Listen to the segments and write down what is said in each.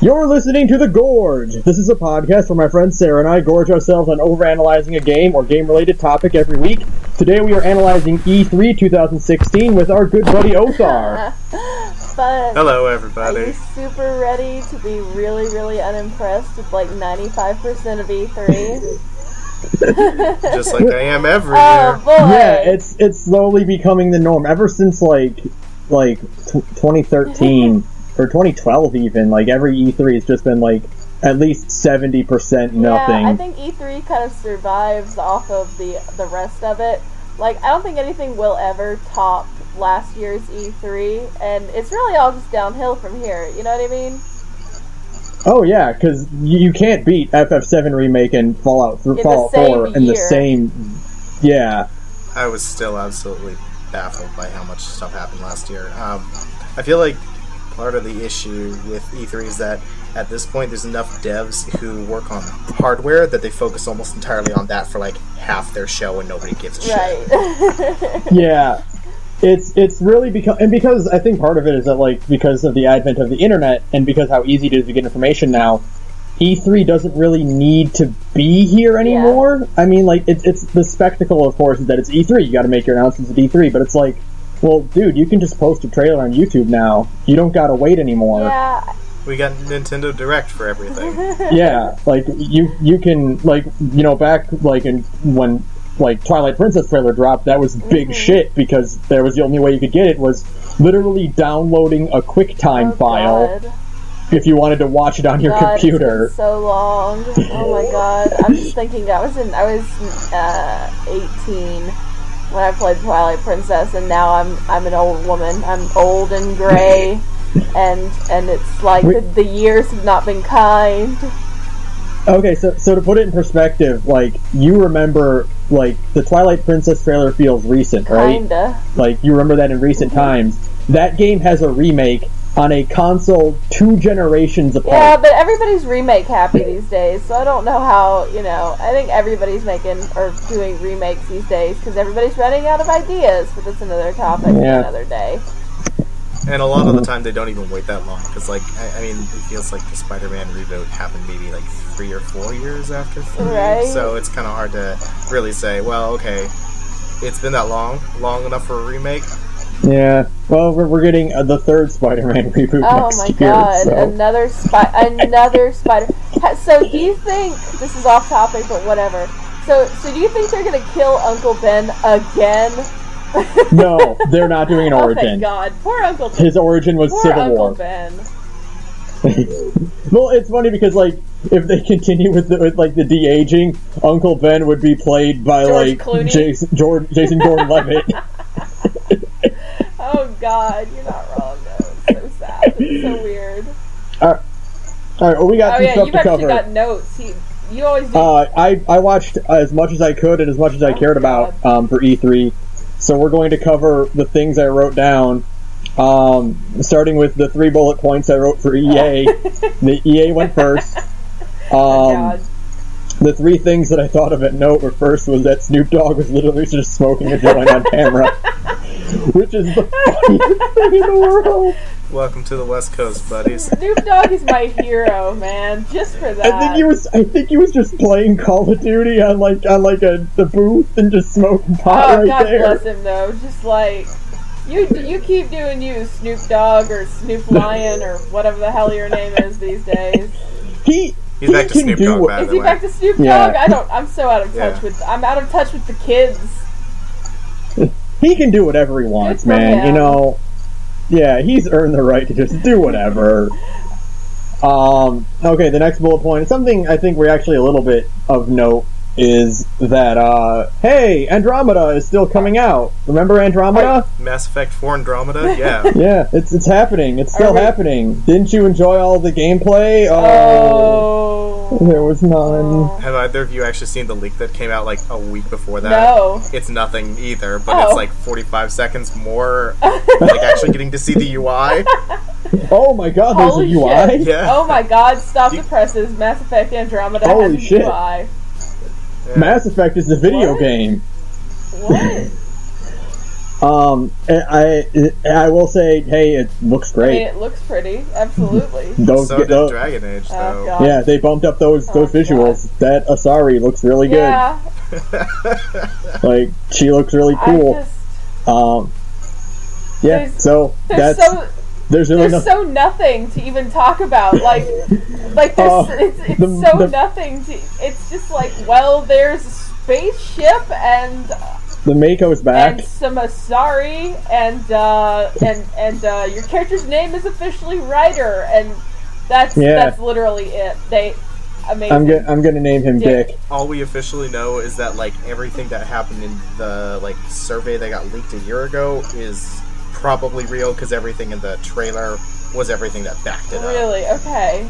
You're listening to The Gorge. This is a podcast where my friend Sara and I gorge ourselves on overanalyzing a game or game-related topic every week. Today we are analyzing E3 2016 with our good buddy Othar. Fun. Hello, everybody. Are you super ready to be really, really unimpressed with like 95% of E3? Just like I am every Oh year. boy! Yeah, it's slowly becoming the norm. Ever since like 2013 or 2012 even, like every E3 has just been like at least 70% nothing. Yeah, I think E3 kind of survives off of the rest of it. Like, I don't think anything will ever top last year's E3, and it's really all just downhill from here, you know what I mean? Oh yeah, because you can't beat FF7 Remake and Fallout 4 in the same... Yeah. I was still absolutely baffled by how much stuff happened last year. I feel like part of the issue with E3 is that at this point there's enough devs who work on hardware that they focus almost entirely on that for like half their show and nobody gives a shit. Right. Yeah. It's really because I think part of it is that, like, because of the advent of the internet and because how easy it is to get information now, E3 doesn't really need to be here anymore. Yeah. I mean, like, it's the spectacle, of course, is that it's E3. You gotta make your announcements at E3, but it's like, well, dude, you can just post a trailer on YouTube now. You don't gotta wait anymore. Yeah. We got Nintendo Direct for everything. Yeah, like, you can, like, you know, back, like, when like Twilight Princess trailer dropped, that was big shit because there was the only way you could get it was literally downloading a QuickTime file God. If you wanted to watch it on your computer. It's been so long. Oh my god. I'm just thinking I was 18 when I played Twilight Princess, and now I'm an old woman. I'm old and gray, and it's like the years have not been kind. Okay, so to put it in perspective, like, you remember, like, the Twilight Princess trailer feels recent, right? Kinda. Like, you remember that in recent times. That game has a remake on a console 2 generations apart. Yeah, but everybody's remake happy these days, so I don't know how, you know, I think everybody's making or doing remakes these days because everybody's running out of ideas, but that's another topic for another day. And a lot of the time they don't even wait that long because, like, I mean, it feels like the Spider-Man reboot happened maybe like 3 or 4 years after 3. Right. So it's kind of hard to really say, well, okay, it's been that long enough for a remake. Yeah, well, we're getting the third Spider-Man reboot next my year. God, so. another Spider. So do you think, this is off topic, but whatever. So do you think they're gonna kill Uncle Ben again? No, they're not doing an origin. Oh my god, poor Uncle Ben. His origin was Civil Uncle War. Ben. Well, it's funny because, like, if they continue with the de-aging, Uncle Ben would be played by Jason Gordon-Levitt. Oh god, you're not wrong though. It's so sad. It's so weird. Alright, well, we got some stuff to cover. You actually got notes. You always do. I watched as much as I could and as much as I cared about for E3. So we're going to cover the things I wrote down, starting with the 3 bullet points I wrote for EA. The EA went first. The 3 things that I thought of at note were first was that Snoop Dogg was literally just smoking a joint on camera, which is the funniest thing in the world. Welcome to the West Coast, buddies. Snoop Dogg is my hero, man. Just for that. I think he was just playing Call of Duty on the booth and just smoking pot right God there. God bless him though. Just like you keep doing you, Snoop Dogg or Snoop Lion or whatever the hell your name is these days. He's back to Snoop Dogg, by the way. Is he back to Snoop Dogg? I'm so out of touch with. I'm out of touch with the kids. He can do whatever he wants, man. You know. Yeah, he's earned the right to just do whatever. Okay, the next bullet point is something I think we're actually a little bit of note is that, hey, Andromeda is still coming out. Remember Andromeda? Mass Effect 4 Andromeda? Yeah. Yeah, it's happening. It's still happening. Didn't you enjoy all the gameplay? Oh. There was none. Have either of you actually seen the leak that came out like a week before that? No. It's nothing either, but it's like 45 seconds more like actually getting to see the UI. Oh my god, there's a UI? Shit. Yeah. Oh my god, stop the presses. Mass Effect Andromeda Holy has a shit. UI. Yeah. Mass Effect is a video game. What? I will say, hey, it looks I great. mean, it looks pretty, absolutely. So did Dragon Age, though. God. Yeah, they bumped up those visuals. God. That Asari looks really good. Yeah, Like, she looks really cool. Yeah, There's- so there's there's really there's nothing. so nothing to even talk about. Like it's so nothing to. It's just like, well, there's a spaceship and The Mako's back. and some Asari and your character's name is officially Ryder, and that's literally it. Amazing. I'm gonna name him Dick. All we officially know is that like everything that happened in the like survey that got leaked a year ago is probably real, because everything in the trailer was everything that backed it up. Really? Okay.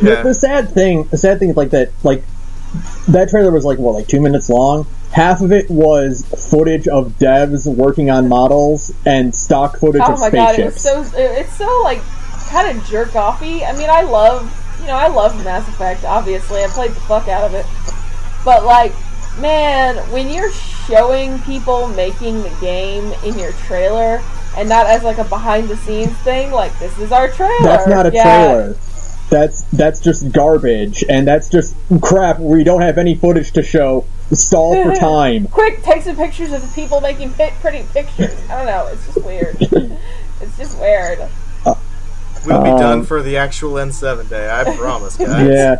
Yeah. The sad thing is like that trailer was like 2 minutes long. Half of it was footage of devs working on models and stock footage Oh of my spaceships. god, it's so like kind of jerk offy. I mean, I love Mass Effect. Obviously, I played the fuck out of it. But like, man, when you're showing people making the game in your trailer and not as like a behind the scenes thing, like, this is our trailer. That's not a trailer. That's just garbage, and that's just crap. We don't have any footage to show. Stall for time. Quick, take some pictures of the people making pretty pictures. I don't know. It's just weird. It's just weird. We'll be done for the actual N7 day, I promise, guys. Yeah.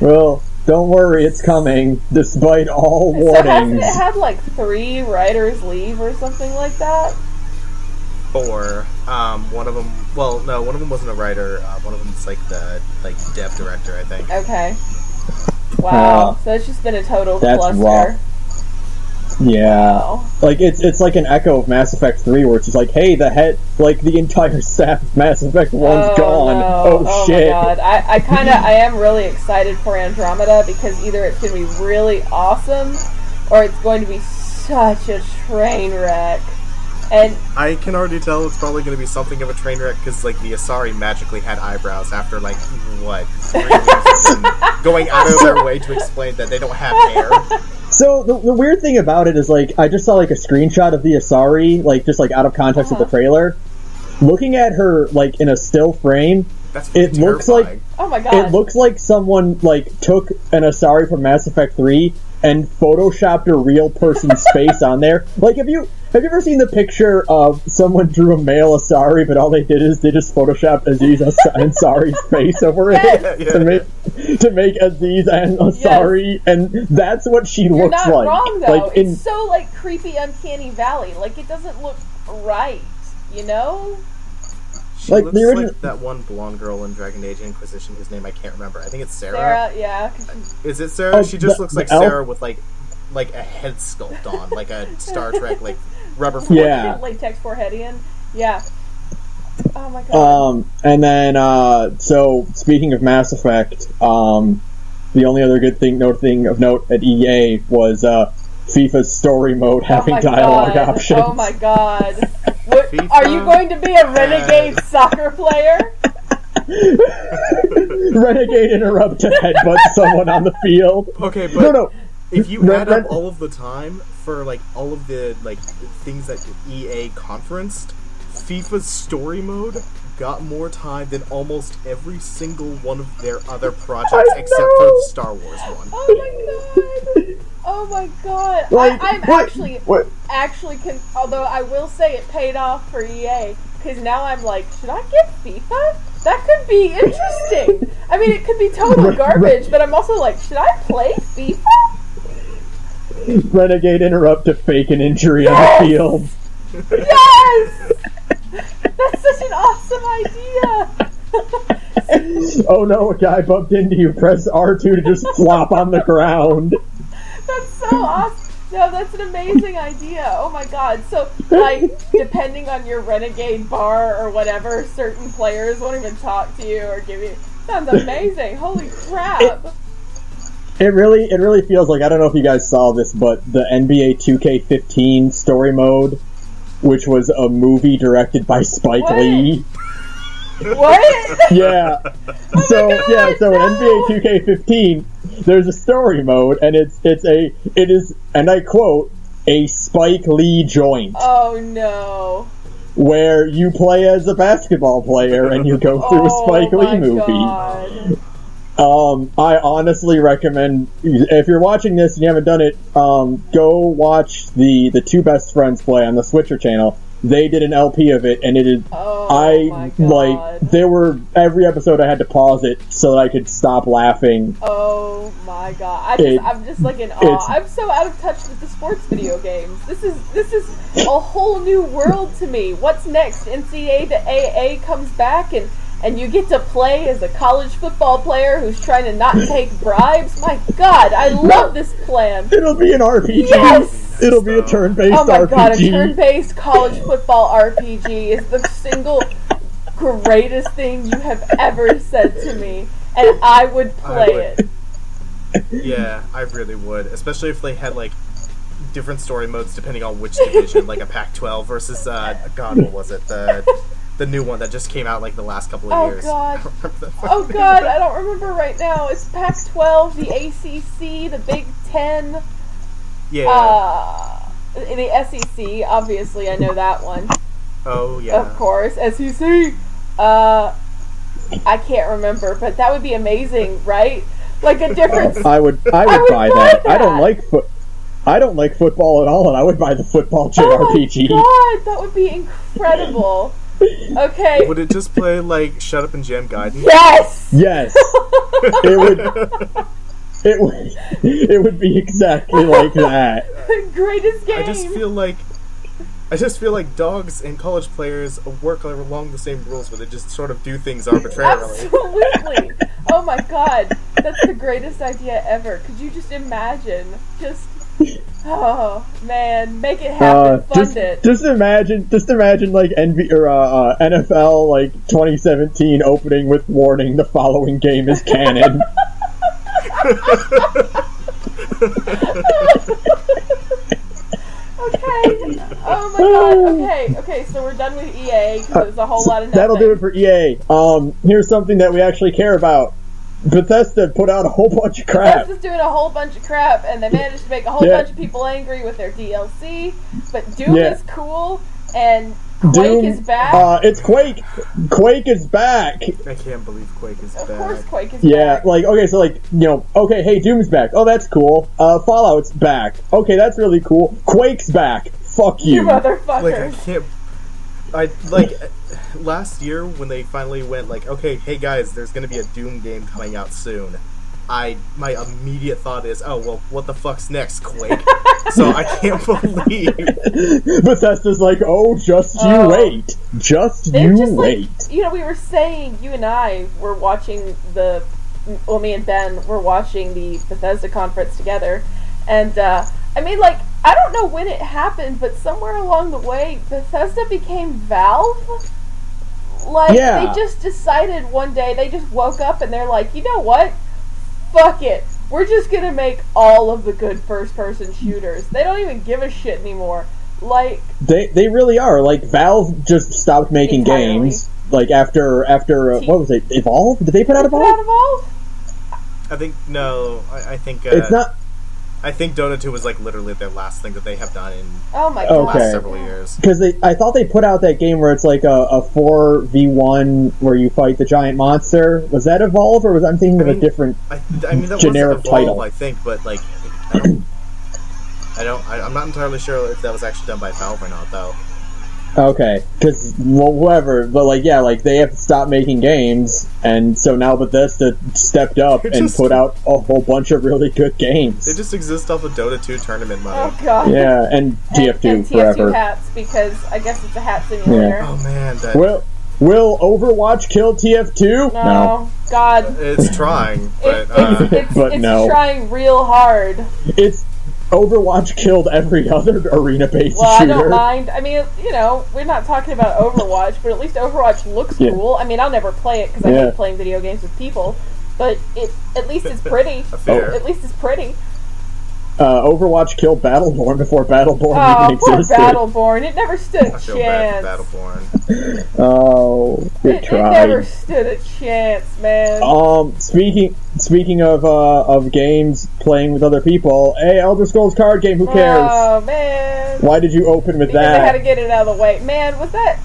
Well, don't worry, it's coming, despite all So hasn't warnings. it had like 3 writers leave or something like that? 4. One of them. Well, no, one of them wasn't a writer. One of them's like the dev director, I think. Okay. Wow. So it's just been a total That's cluster. rough. Yeah. Wow. Like, it's like an echo of Mass Effect 3, where it's just like, hey, the entire staff of Mass Effect 1's gone. No. Oh, shit. My god. I am really excited for Andromeda, because either it's going to be really awesome, or it's going to be such a train wreck. And I can already tell it's probably going to be something of a train wreck, because like the Asari magically had eyebrows after like what 3 years of them going out of their way to explain that they don't have hair. So, the weird thing about it is, like, I just saw, like, a screenshot of the Asari, like, just, like, out of context of the trailer. Looking at her, like, in a still frame, That's it looks terrifying. like... oh my god. It looks like someone, like, took an Asari from Mass Effect 3 and photoshopped a real person's face on there. Like, have you ever seen the picture of someone drew a male Asari, but all they did is they just photoshopped Aziz Ansari's face over it to make Aziz and Asari, and that's what she You're looks not like. wrong, though. Like, It's so, like, creepy, uncanny valley. Like, it doesn't look right, you know? She like, looks the original- like that one blonde girl in Dragon Age Inquisition whose name I can't remember. I think it's Sara. Sarah, yeah. 'Cause Is it Sara? Oh, She just the- looks like the elf? Sara with like a head sculpt on, like a Star Trek like rubber. Yeah. Latex foreheadian. Yeah. Oh my god. And then, so, speaking of Mass Effect, the only other thing of note at EA was, FIFA's story mode having dialogue options. Oh my god. What, are you going to be a renegade soccer player? Renegade interrupt to headbutt someone on the field. Okay, but No. if you add up all of the time for like all of the like things that EA conferenced, FIFA's story mode got more time than almost every single one of their other projects except for the Star Wars one. Oh my god. Oh my god. Like, I'm what? actually although I will say it paid off for EA, because now I'm like, should I get FIFA? That could be interesting. I mean, it could be total garbage, but I'm also like, should I play FIFA? Renegade interrupt to fake an injury on the field. Yes! That's such an awesome idea! Oh no, a guy bumped into you. Press R2 to just flop on the ground. That's so awesome! No, that's an amazing idea. Oh my god. So, like, depending on your renegade bar or whatever, certain players won't even talk to you or give you... Sounds amazing. Holy crap. It really feels like, I don't know if you guys saw this, but the NBA 2K15 story mode, which was a movie directed by Spike What? Lee. What? Yeah. So God, in no! NBA 2K15, there's a story mode, and it is, and I quote, a Spike Lee joint. Oh no. Where you play as a basketball player and you go through a Spike Lee movie. God. I honestly recommend, if you're watching this and you haven't done it, go watch the Two Best Friends play on the Switcher channel. They did an LP of it, and it is. Every episode I had to pause it so that I could stop laughing. Oh my god! I'm just like in awe. I'm so out of touch with the sports video games. This is a whole new world to me. What's next? NCAA to AA comes back, and you get to play as a college football player who's trying to not take bribes. My god, I love this plan. It'll be an RPG. Yes. It'll be a turn-based RPG. Oh my god, a turn-based college football RPG is the single greatest thing you have ever said to me, and I would play it. Yeah, I really would, especially if they had like different story modes depending on which division, like a Pac-12 versus God, what was it? The new one that just came out like the last couple of years. God. Oh god, I don't remember right now. It's Pac-12, the ACC, the Big Ten. Yeah. The SEC, obviously, I know that one. Oh, yeah. Of course, SEC. I can't remember, but that would be amazing, right? Like a different. I would buy that. I don't like football at all, and I would buy the football JRPG. Oh my god, that would be incredible. Okay. Would it just play like Shut Up and Jam Gaiden? Yes. Yes. It would be exactly like that. Greatest game. I just feel like dogs and college players work along the same rules, where they just sort of do things arbitrarily. Absolutely. Oh my god, that's the greatest idea ever. Could you just imagine? Oh man, make it happen. Fund it. Just imagine like NFL like 2017 opening with warning: the following game is canon. Okay. Oh my god. Okay. So we're done with EA because there's a whole lot of nothing. That'll do it for EA. Here's something that we actually care about. Bethesda put out a whole bunch of crap. Bethesda's doing a whole bunch of crap, and they managed to make a whole bunch of people angry with their DLC. But Doom is cool, and Quake is back. It's Quake. Quake is back. I can't believe Quake is back. Of course Quake is back. Yeah, hey, Doom's back. Oh, that's cool. Fallout's back. Okay, that's really cool. Quake's back. Fuck you. You motherfucker. Like, I can't... last year when they finally went like, okay, hey guys, there's gonna be a Doom game coming out soon. My immediate thought is, oh well, what the fuck's next, Quake? So I can't believe Bethesda's like, oh, just you wait, wait. We were saying, you and I were watching me and Ben were watching the Bethesda conference together, and I don't know when it happened, but somewhere along the way, Bethesda became Valve. They just decided one day, they just woke up and they're like, you know what? Fuck it. We're just gonna make all of the good first-person shooters. They don't even give a shit anymore. They really are. Valve just stopped making games. After what was it? Evolve? Did they put out Evolve? I think no. I think it's not. I think Dota 2 was literally their last thing that they have done in the last several years. Because I thought they put out that game where it's like a 4v1 where you fight the giant monster. Was that Evolve, or was I'm thinking of a different that generic was Evolve, title? I think, but I'm not entirely sure if that was actually done by Valve or not, though. Okay, because whoever, but they have to stop making games, and so now Bethesda stepped up and put out a whole bunch of really good games. They just exist off of Dota 2 tournament money. Oh god. Yeah, and TF2 and forever. TF2 hats, because I guess it's a hat simulator. Yeah. Oh man, Will Overwatch kill TF2? No. God. It's trying, but no. It's trying real hard. Overwatch killed every other arena-based shooter. Well, I don't mind. I mean, we're not talking about Overwatch, but at least Overwatch looks cool. I mean, I'll never play it because I hate playing video games with people, but at least it's pretty. Fair. At least it's pretty. Overwatch killed Battleborn before Battleborn even poor existed. Battleborn. It never stood a I feel bad chance. for Battleborn. Oh, It never stood a chance, man. Speaking of games playing with other people, hey, Elder Scrolls card game, who cares? Oh, man. Why did you open with Because that? they had to get it out of the way. Man, was that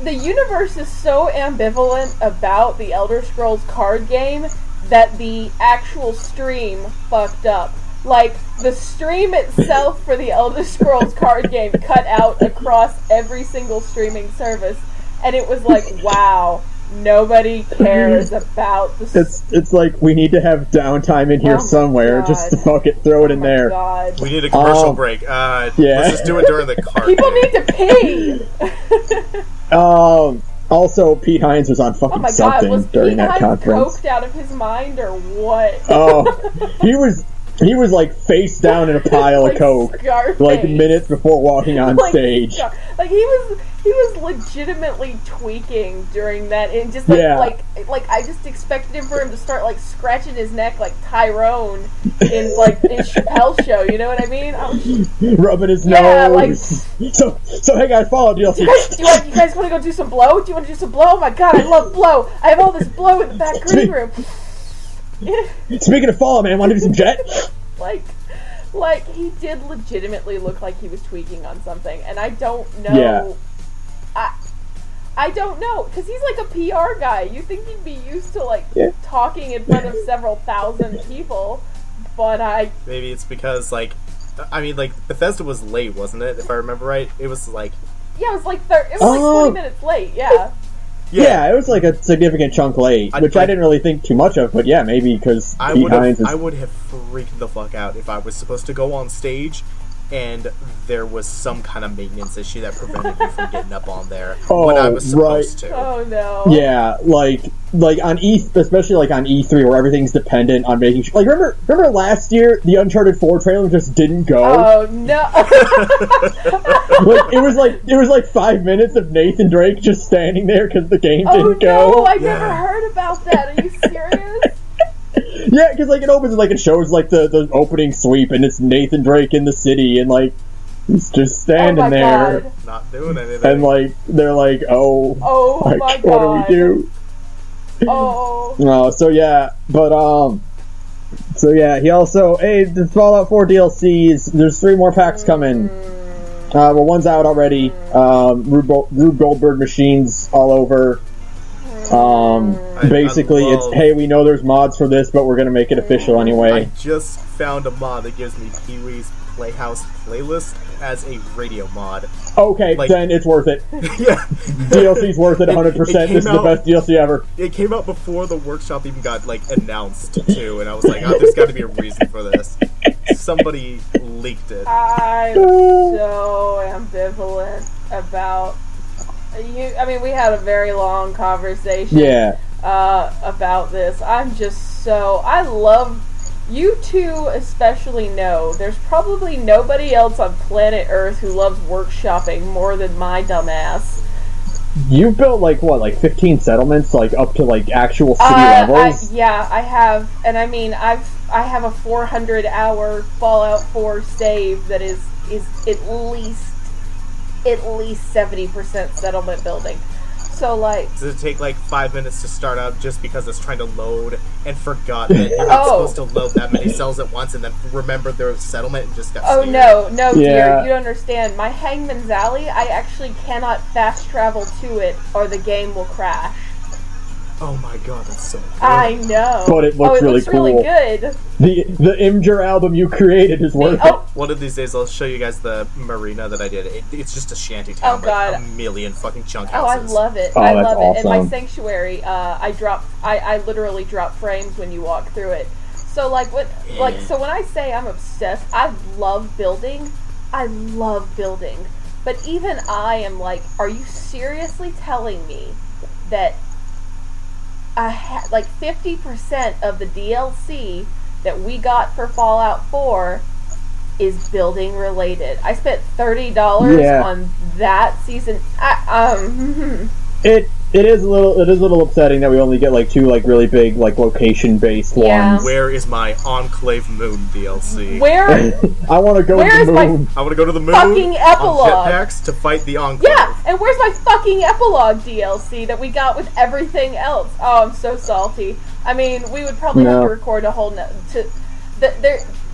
the universe is so ambivalent about the Elder Scrolls card game that the actual stream fucked up. Like, the stream itself for the Elder Scrolls card game cut out across every single streaming service, and it was like, wow, nobody cares about the... It's like, we need to have downtime in here somewhere, just to fuck it, throw it in there. God. We need a commercial break. Let's just do it during the card People game. need to pee! Also, Pete Hines was on fucking something was during Pete that Hines conference. coked out of his mind or what? Oh, he was like face down in a pile Like of coke, Scarface. like minutes before walking on Like stage. Like he was legitimately tweaking during that, and just like I just expected for him to start like scratching his neck like Tyrone in Chappelle's show. You know what I mean? Rubbing his Yeah, nose. So hey guys, follow DLC. You guys want to go do some blow? Do you want to do some blow? Oh my god, I love blow. I have all this blow in the back green room. Speaking of Fallout, man, want to do some jet? Like he did legitimately look like he was tweaking on something, and I don't know. Yeah. I don't know, because he's like a PR guy. You think he'd be used to talking in front of several thousand people, but maybe it's because Bethesda was late, wasn't it? If I remember right, it was like... Yeah, it was like 20 minutes late, yeah. Yeah, it was like a significant chunk late, which I didn't really think too much of, but yeah, maybe because Pete Hines is... I would have freaked the fuck out if I was supposed to go on stage and there was some kind of maintenance issue that prevented me from getting up on there when I was supposed to. Oh no. Yeah, like on especially like on E3 where everything's dependent on making sure. Like remember last year the Uncharted 4 trailer just didn't go. Oh no. it was like 5 minutes of Nathan Drake just standing there because the game didn't go. Oh no, I've never heard about that. Are you serious? Yeah, because it opens and it shows the opening sweep and it's Nathan Drake in the city and he's just standing there, God. Not doing anything, and they're like, oh my God, what do we do? So yeah, but so yeah, he also the Fallout 4 DLCs. There's 3 more packs coming. Well, one's out already. Rube Goldberg machines all over. Basically, it's, hey, we know there's mods for this, but we're gonna make it official anyway. I just found a mod that gives me Pee-wee's Playhouse playlist as a radio mod. Okay, then it's worth it. Yeah. DLC's worth it 100%. This is the best DLC ever. It came out before the workshop even got, announced, too, and I was like, oh, there's gotta be a reason for this. Somebody leaked it. I'm so ambivalent about... we had a very long conversation about this. I love... You two especially know there's probably nobody else on planet Earth who loves workshopping more than my dumbass. You've built 15 settlements, up to actual city levels? I have, and I have a 400-hour Fallout 4 save that is at least 70% settlement building. So does it take 5 minutes to start up just because it's trying to load and forgot that you're not supposed to load that many cells at once and then remembered there was settlement and just got scared? No, dear, you don't understand. My Hangman's Alley, I actually cannot fast travel to it or the game will crash. Oh my god, that's so good. I know. But it looks really cool. Really good. The Imgur album you created is worth it. One of these days I'll show you guys the marina that I did. It's just a shanty town with a million fucking chunk houses. I love it. Oh, I love awesome. it. And my sanctuary, I literally drop frames when you walk through it. So so when I say I'm obsessed, I love building. But even I am are you seriously telling me that 50% of the DLC that we got for Fallout 4 is building related? I spent $30 on that season. It is a little upsetting that we only get like 2 like really big like location based ones. Where is my Enclave Moon DLC? Where? I want to go to the moon. I want to go to the moon fucking epilogue on jetpacks to fight the Enclave. Yeah, and where's my fucking epilogue DLC that we got with everything else? Oh, I'm so salty. I mean, we would probably have to record a whole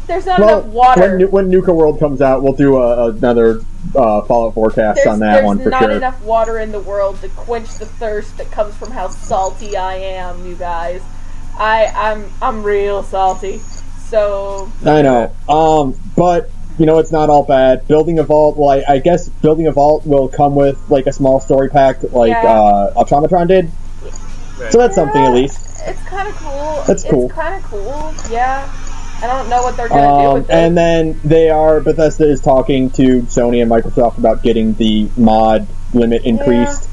there's not enough water. When Nuka World comes out, we'll do another Fallout forecast on that one for sure. There's not enough water in the world to quench the thirst that comes from how salty I am, you guys. I'm real salty. So I know. But it's not all bad. Building a vault. Well, I guess building a vault will come with like a small story pack, like Automatron did. Right. So that's something at least. It's kind of cool. That's cool. It's kind of cool. Yeah. I don't know what they're going to do with it. And then Bethesda is talking to Sony and Microsoft about getting the mod limit increased.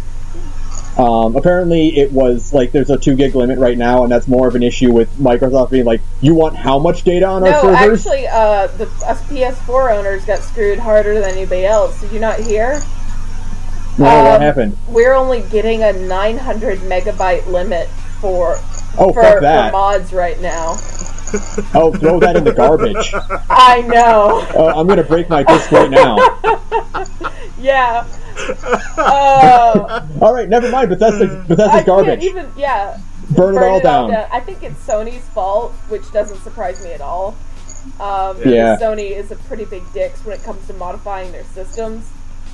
Yeah. Apparently it was, like, there's a 2 gig limit right now, and that's more of an issue with Microsoft being like, you want how much data on our servers? No, actually, us PS4 owners got screwed harder than anybody else. Did you not hear? No, what happened? We're only getting a 900 megabyte limit for mods right now. Oh, throw that in the garbage. I know. I'm going to break my disc right now. Yeah. Alright, never mind. Bethesda's garbage. Burn it all down. I think it's Sony's fault, which doesn't surprise me at all. Sony is a pretty big dicks when it comes to modifying their systems.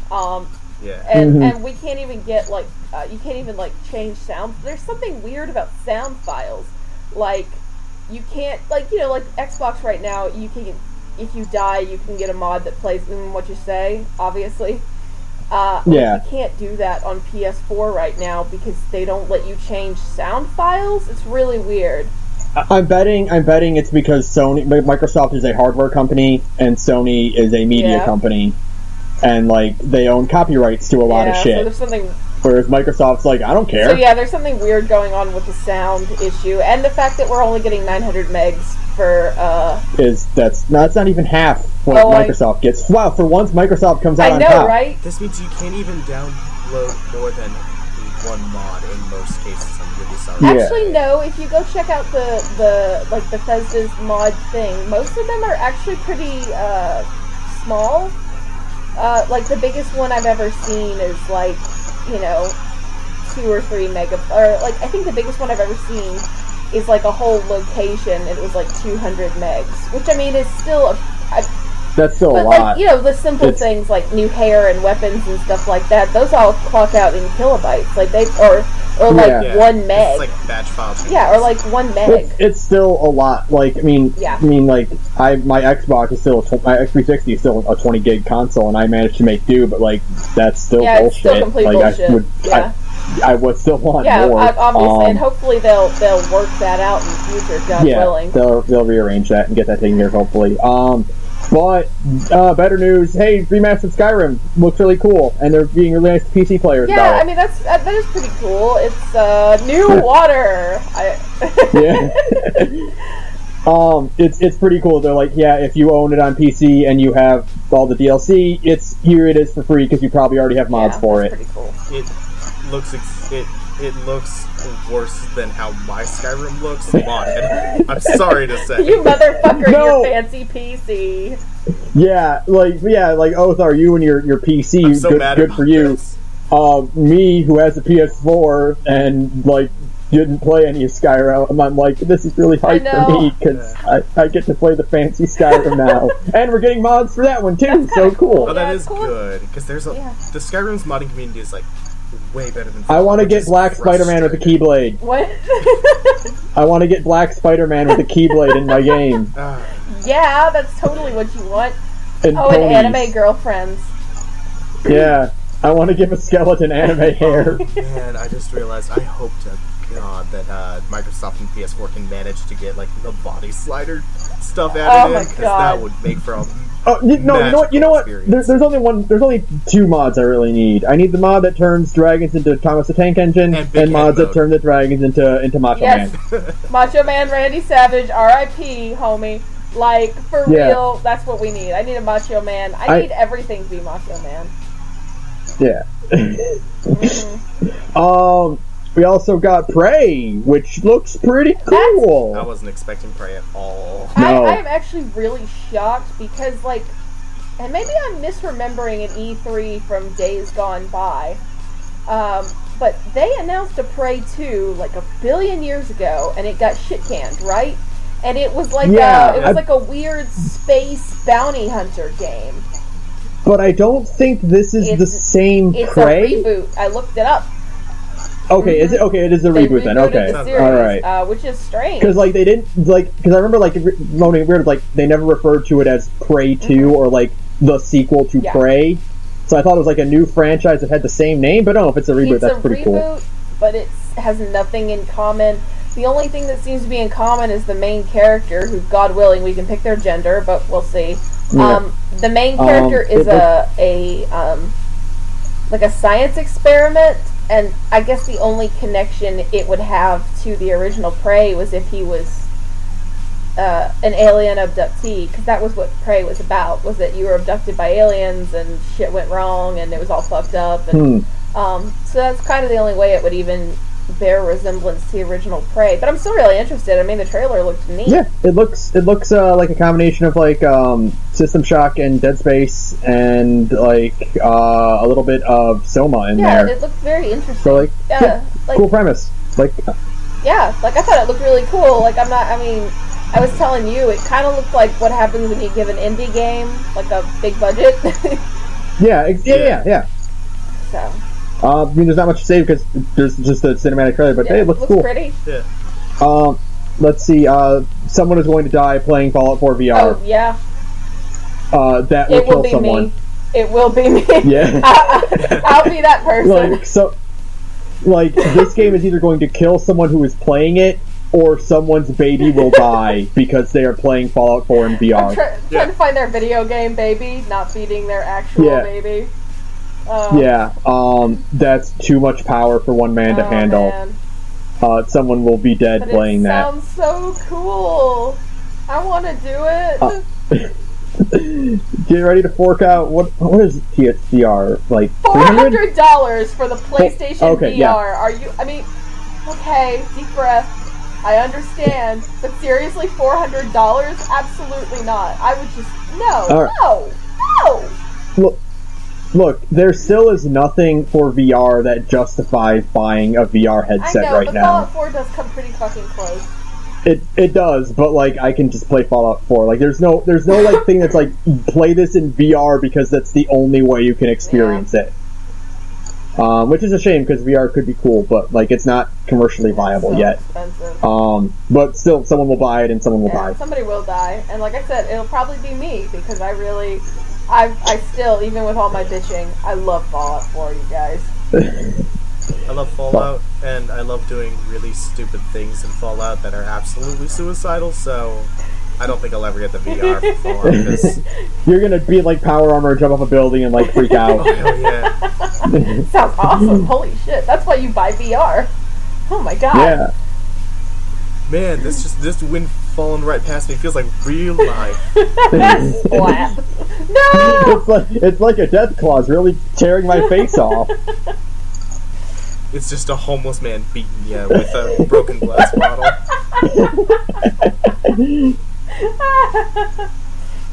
And we can't even get, like, you can't even, like, change sound. There's something weird about sound files. Like, you can't, like, like Xbox right now, you can, if you die, you can get a mod that plays what you say, obviously. You can't do that on PS4 right now because they don't let you change sound files. It's really weird. I'm betting it's because Microsoft is a hardware company and Sony is a media company. And, like, they own copyrights to a lot of shit. So there's something. Whereas Microsoft's like, I don't care. So there's something weird going on with the sound issue, and the fact that we're only getting 900 megs for. That's not even half what Microsoft gets. Wow, for once Microsoft comes out on top. I know, right? This means you can't even download more than 1 mod in most cases. I'm really sorry. Actually, no. If you go check out the Bethesda's mod thing, most of them are actually pretty small. Like, the biggest one I've ever seen is, like, 2 or 3 or, like, I think the biggest one I've ever seen is, like, a whole location, and it was, like, 200 megs, which, I mean, is still that's still a lot. But, like, the simple things, like new hair and weapons and stuff like that, those all clock out in kilobytes, like, or 1 meg. It's like batch files. Yeah, or, like, 1 meg. It's still a lot. Like, my Xbox is still, my X360 is still a 20 gig console, and I managed to make do, but, like, that's still bullshit. It's still complete bullshit. I would still want more. Yeah, obviously, and hopefully they'll work that out in the future, God willing. They'll rearrange that and get that taken care of, hopefully. But, better news, hey, remastered Skyrim looks really cool, and they're being really nice to PC players about it. Yeah, I mean, that is pretty cool. It's, new water! It's pretty cool. They're like, if you own it on PC and you have all the DLC, here it is for free, because you probably already have mods for it. Pretty cool. It looks worse than how my Skyrim looks modded. I'm sorry to say. You motherfucker, your fancy PC. Like Othar, you and your PC, I'm so good for you. Me, who has a PS4 and like didn't play any of Skyrim, I'm like, this is really hype for me because I get to play the fancy Skyrim now, and we're getting mods for that one too. So cool. Oh, that is good because there's the Skyrim's modding community is like way better than. I want to get Black Spider-Man with a Keyblade. What? I want to get Black Spider-Man with a Keyblade in my game. Yeah, that's totally what you want. And and anime girlfriends. Yeah, I want to give a skeleton anime hair. Man, I just realized, I hope to God that Microsoft and PS4 can manage to get like the body slider stuff added in, because that would make for a you know what? There's only 2 mods I really need. I need the mod that turns dragons into Thomas the Tank Engine, and mods that turn the dragons into Macho Man. Macho Man Randy Savage, R.I.P. homie. Like, for real, that's what we need. I need a Macho Man. I need everything to be Macho Man. Yeah. Mm-hmm. We also got Prey, which looks pretty cool. I wasn't expecting Prey at all. No. I am actually really shocked because, like, and maybe I'm misremembering an E3 from days gone by, but they announced a Prey 2 like a billion years ago, and it got shit canned, right? And it was like a weird space bounty hunter game. But I don't think this is the same Prey. It's a reboot. I looked it up. Okay, is it? Okay, it is a reboot then. Okay, the series, all right. Which is strange. Because like they didn't because I remember like moaning weird like they never referred to it as Prey 2 or like the sequel to Prey. So I thought it was like a new franchise that had the same name, but no, if it's a reboot, that's pretty cool. But it has nothing in common. The only thing that seems to be in common is the main character, who, God willing, we can pick their gender, but we'll see. Yeah. The main character is like a science experiment, and I guess the only connection it would have to the original Prey was if he was an alien abductee, because that was what Prey was about, was that you were abducted by aliens and shit went wrong and it was all fucked up. And so that's kind of the only way it would even bear resemblance to the original Prey. But I'm still really interested. I mean, the trailer looked neat. Yeah, it looks like a combination of like System Shock and Dead Space and like a little bit of Soma in there. Yeah, it looked very interesting. So like, cool premise. Like, I thought it looked really cool. Like, I was telling you, it kind of looked like what happens when you give an indie game like a big budget. Yeah. So. I mean, there's not much to say because there's just a cinematic trailer, but hey, it looks cool. Pretty. Yeah. Let's see. Someone is going to die playing Fallout 4 VR. Oh yeah. That will kill someone. Me. It will be me. Yeah. I'll be that person. This game is either going to kill someone who is playing it, or someone's baby will die because they are playing Fallout 4 in VR. I'm trying to find their video game baby, not feeding their actual baby. That's too much power for one man to handle. Man. Someone will be dead playing that. Sounds so cool. I want to do it. Get ready to fork out what is VR like? $400 for the PlayStation VR. Yeah. Are you? I mean, okay, deep breath. I understand, but seriously, $400? Absolutely not. I would just no. Look, there still is nothing for VR that justifies buying a VR headset right now. Fallout 4 does come pretty fucking close. It does, but like I can just play Fallout 4. Like there's no like thing that's like play this in VR because that's the only way you can experience it. Which is a shame because VR could be cool, but like it's not commercially viable yet. Expensive. But still, someone will buy it and someone will die. Somebody will die, and like I said, it'll probably be me because I still, even with all my bitching, I love Fallout 4, you guys. I love Fallout, and I love doing really stupid things in Fallout that are absolutely suicidal, so I don't think I'll ever get the VR for Fallout, because... You're gonna be like Power Armor, jump off a building, and like freak out. Oh, hell yeah. Sounds awesome. Holy shit, that's why you buy VR. Oh my god. Yeah. Man, this wind falling right past me feels like real life. Splat. No! It's like a death claw's really tearing my face off. It's just a homeless man beating you with a broken glass bottle.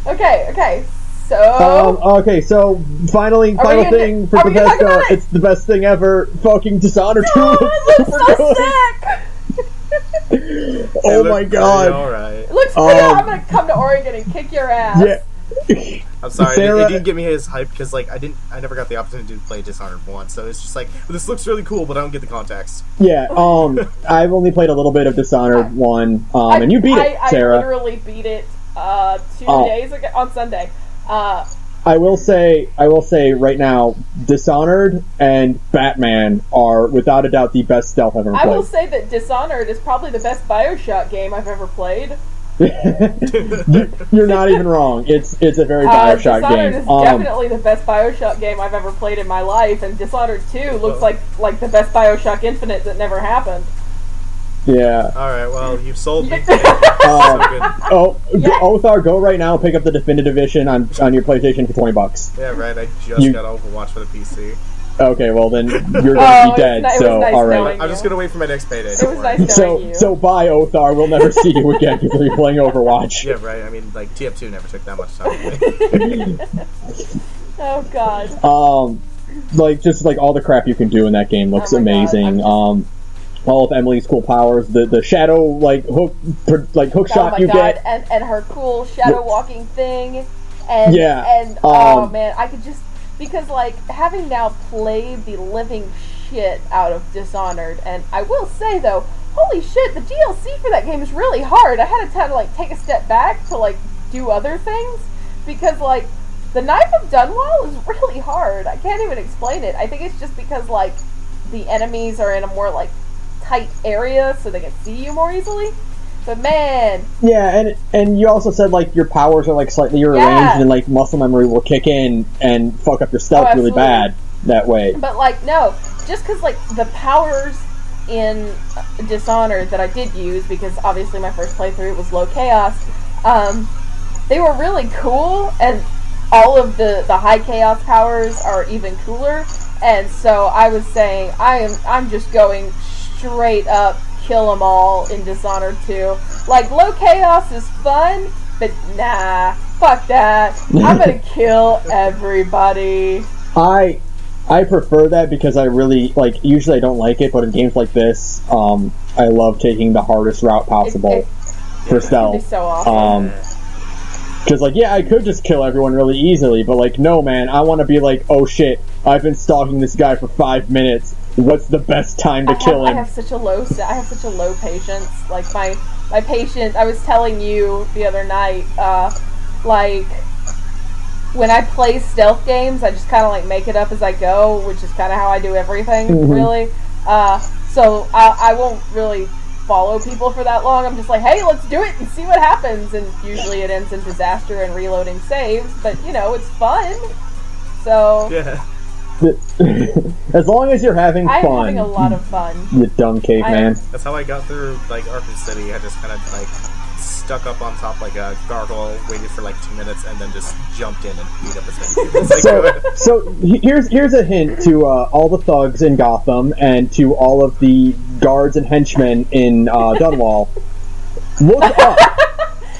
Okay, so... final thing for Bethesda, it's the best thing ever, fucking Dishonored 2 looks super good! Sick! Oh my god. Alright. It looks pretty. I'm gonna come to Oregon and kick your ass. Yeah. I'm sorry, Sarah, it didn't get me as hyped because like I never got the opportunity to play Dishonored 1, so it's just like, this looks really cool, but I don't get the context. Yeah, I've only played a little bit of Dishonored 1, and you beat it, Sarah. I literally beat it 2 days ago, on Sunday. I will say right now, Dishonored and Batman are without a doubt the best stealth I've ever played. I will say that Dishonored is probably the best BioShock game I've ever played. You're not even wrong. It's a very BioShock Dishonored game. is definitely the best BioShock game I've ever played in my life, and Dishonored 2 looks like the best BioShock Infinite that never happened. Yeah. Alright, well, you've sold me. Othar, go right now and pick up the definitive edition on your PlayStation for $20. Yeah, right, I just got Overwatch for the PC. Okay, well then you're going to be dead, so nice alright. I'm just going to wait for my next payday. It was nice knowing you. So bye, Othar, we'll never see you again because you're playing Overwatch. Yeah, right, I mean, like, TF2 never took that much time. Oh, God. Just all the crap you can do in that game looks amazing. All of Emily's cool powers, the shadow hook shot you get, and her cool shadow walking thing, and man, I could just, because having now played the living shit out of Dishonored, and I will say though, holy shit, the DLC for that game is really hard. I had to take a step back to do other things, because the Knife of Dunwall is really hard. I can't even explain it. I think it's just because the enemies are in a more tight area, so they can see you more easily. But man, yeah, and you also said your powers are slightly rearranged, and muscle memory will kick in and fuck up your stealth really bad that way. But no, just because the powers in Dishonored that I did use, because obviously my first playthrough was low chaos, they were really cool, and all of the high chaos powers are even cooler. And so I was saying I'm just going straight up kill them all in Dishonored 2. Low chaos is fun, but nah, fuck that. I'm gonna kill everybody. I prefer that because I really usually I don't like it, but in games like this, I love taking the hardest route possible for stealth. It'd be so awesome. Because, I could just kill everyone really easily, but, no, man, I want to be oh, shit, I've been stalking this guy for 5 minutes. What's the best time to kill him? I have such a low patience. My patience, I was telling you the other night, when I play stealth games, I just kind of, make it up as I go, which is kind of how I do everything, really. So I won't really follow people for that long. I'm just hey, let's do it and see what happens, and usually it ends in disaster and reloading saves, but it's fun. So yeah. As long as you're having fun. I'm having a lot of fun. You dumb caveman. That's how I got through Arkham City. I just kind of stuck up on top a gargoyle, waited for 2 minutes, and then just jumped in and beat up as many people as I could. So here's a hint to all the thugs in Gotham and to all of the guards and henchmen in Dunwall. Look up.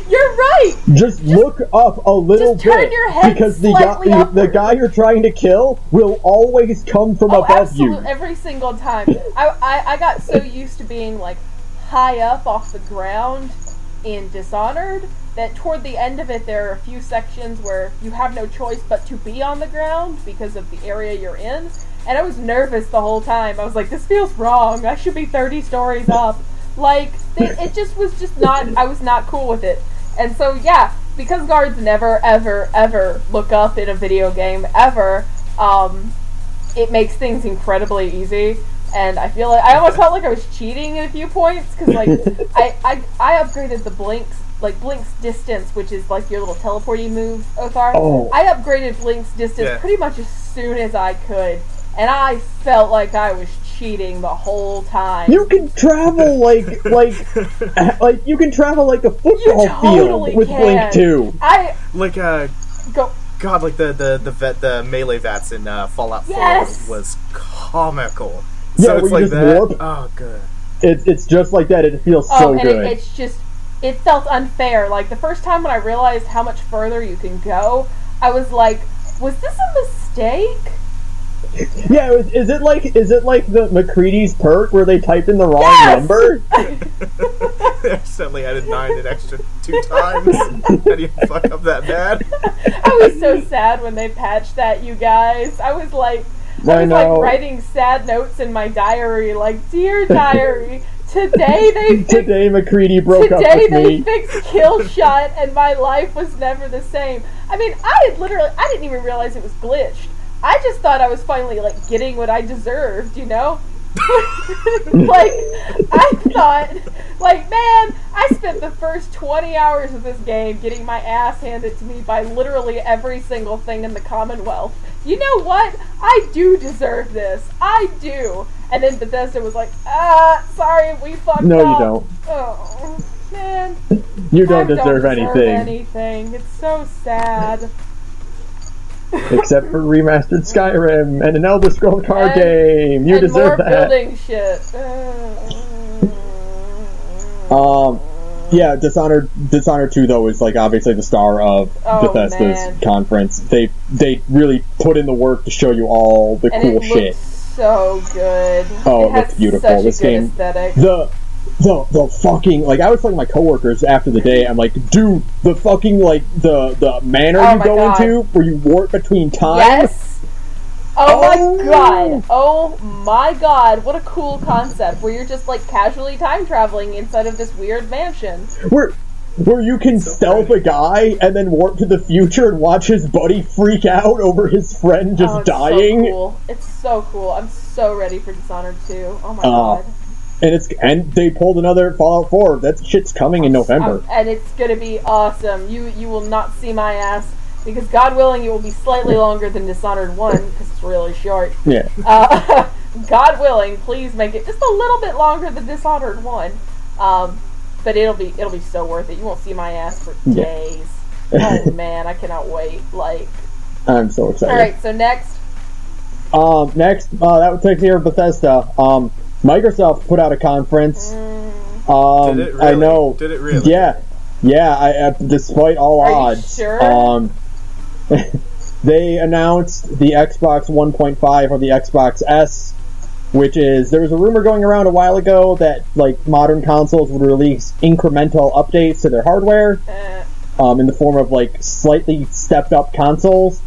You're right. Just look up a little bit, turn your head because the guy you're trying to kill will always come from above you. Every single time. I got so used to being high up off the ground in Dishonored that toward the end of it there are a few sections where you have no choice but to be on the ground because of the area you're in, and I was nervous the whole time. I was this feels wrong. I should be 30 stories up. It just was not, I was not cool with it. And so yeah, because guards never ever ever look up in a video game ever, it makes things incredibly easy. And I feel I almost felt I was cheating in a few points, because I upgraded the Blink's distance, which is your little teleporty move, Othar. Oh. I upgraded Blink's distance pretty much as soon as I could, and I felt I was cheating the whole time. You can travel you can travel a football field with Blink 2. God, the melee vats in Fallout 4 was comical. Yeah, so it's that. Warp. Oh, good. It's just like that. It feels so good. It felt unfair. The first time when I realized how much further you can go, I was was this a mistake? Yeah, is it like the McCready's perk where they typed in the wrong number? They accidentally added 9 an extra 2 times. How do you fuck up that bad? I was so sad when they patched that, you guys. I was writing sad notes in my diary, dear diary, today McCready broke up with me. Today they fixed kill shot and my life was never the same. I mean, I didn't even realize it was glitched. I just thought I was finally getting what I deserved, I thought, man, I spent the first 20 hours of this game getting my ass handed to me by literally every single thing in the Commonwealth. You know what? I do deserve this. I do. And then Bethesda was like, sorry, we fucked up. No, you don't. Oh, man. You don't deserve anything. anything. It's so sad. Except for remastered Skyrim and an Elder Scrolls card game. You deserve more that. building shit. Yeah, Dishonored 2 though is like obviously the star of Bethesda's conference. They really put in the work to show you all the cool shit. So good. Oh, it looks beautiful. This game, aesthetic. The fucking, like, I was telling my coworkers after the day, I'm like, dude, the fucking, like, the manor you go into where you warp between time. Yes. Oh my god. Oh my god. What a cool concept where you're just like casually time traveling inside of this weird mansion. Where you can stealth a guy and then warp to the future and watch his buddy freak out over his friend just dying. So cool. It's so cool. I'm so ready for Dishonored 2. Oh my god. And they pulled another Fallout 4. That shit's coming in November. And it's gonna be awesome. You will not see my ass, because God willing it will be slightly longer than Dishonored 1, because it's really short. Yeah. God willing, please make it just a little bit longer than Dishonored 1. But it'll be so worth it. You won't see my ass for days. Oh man, I cannot wait. Like, I'm so excited. Alright, so next. That would take care of Bethesda. Microsoft put out a conference. Did it really? I know. Did it really? Yeah. I despite all odds. Are you sure? They announced the Xbox 1.5 or the Xbox S, which is, there was a rumor going around a while ago that like modern consoles would release incremental updates to their hardware in the form of like slightly stepped up consoles.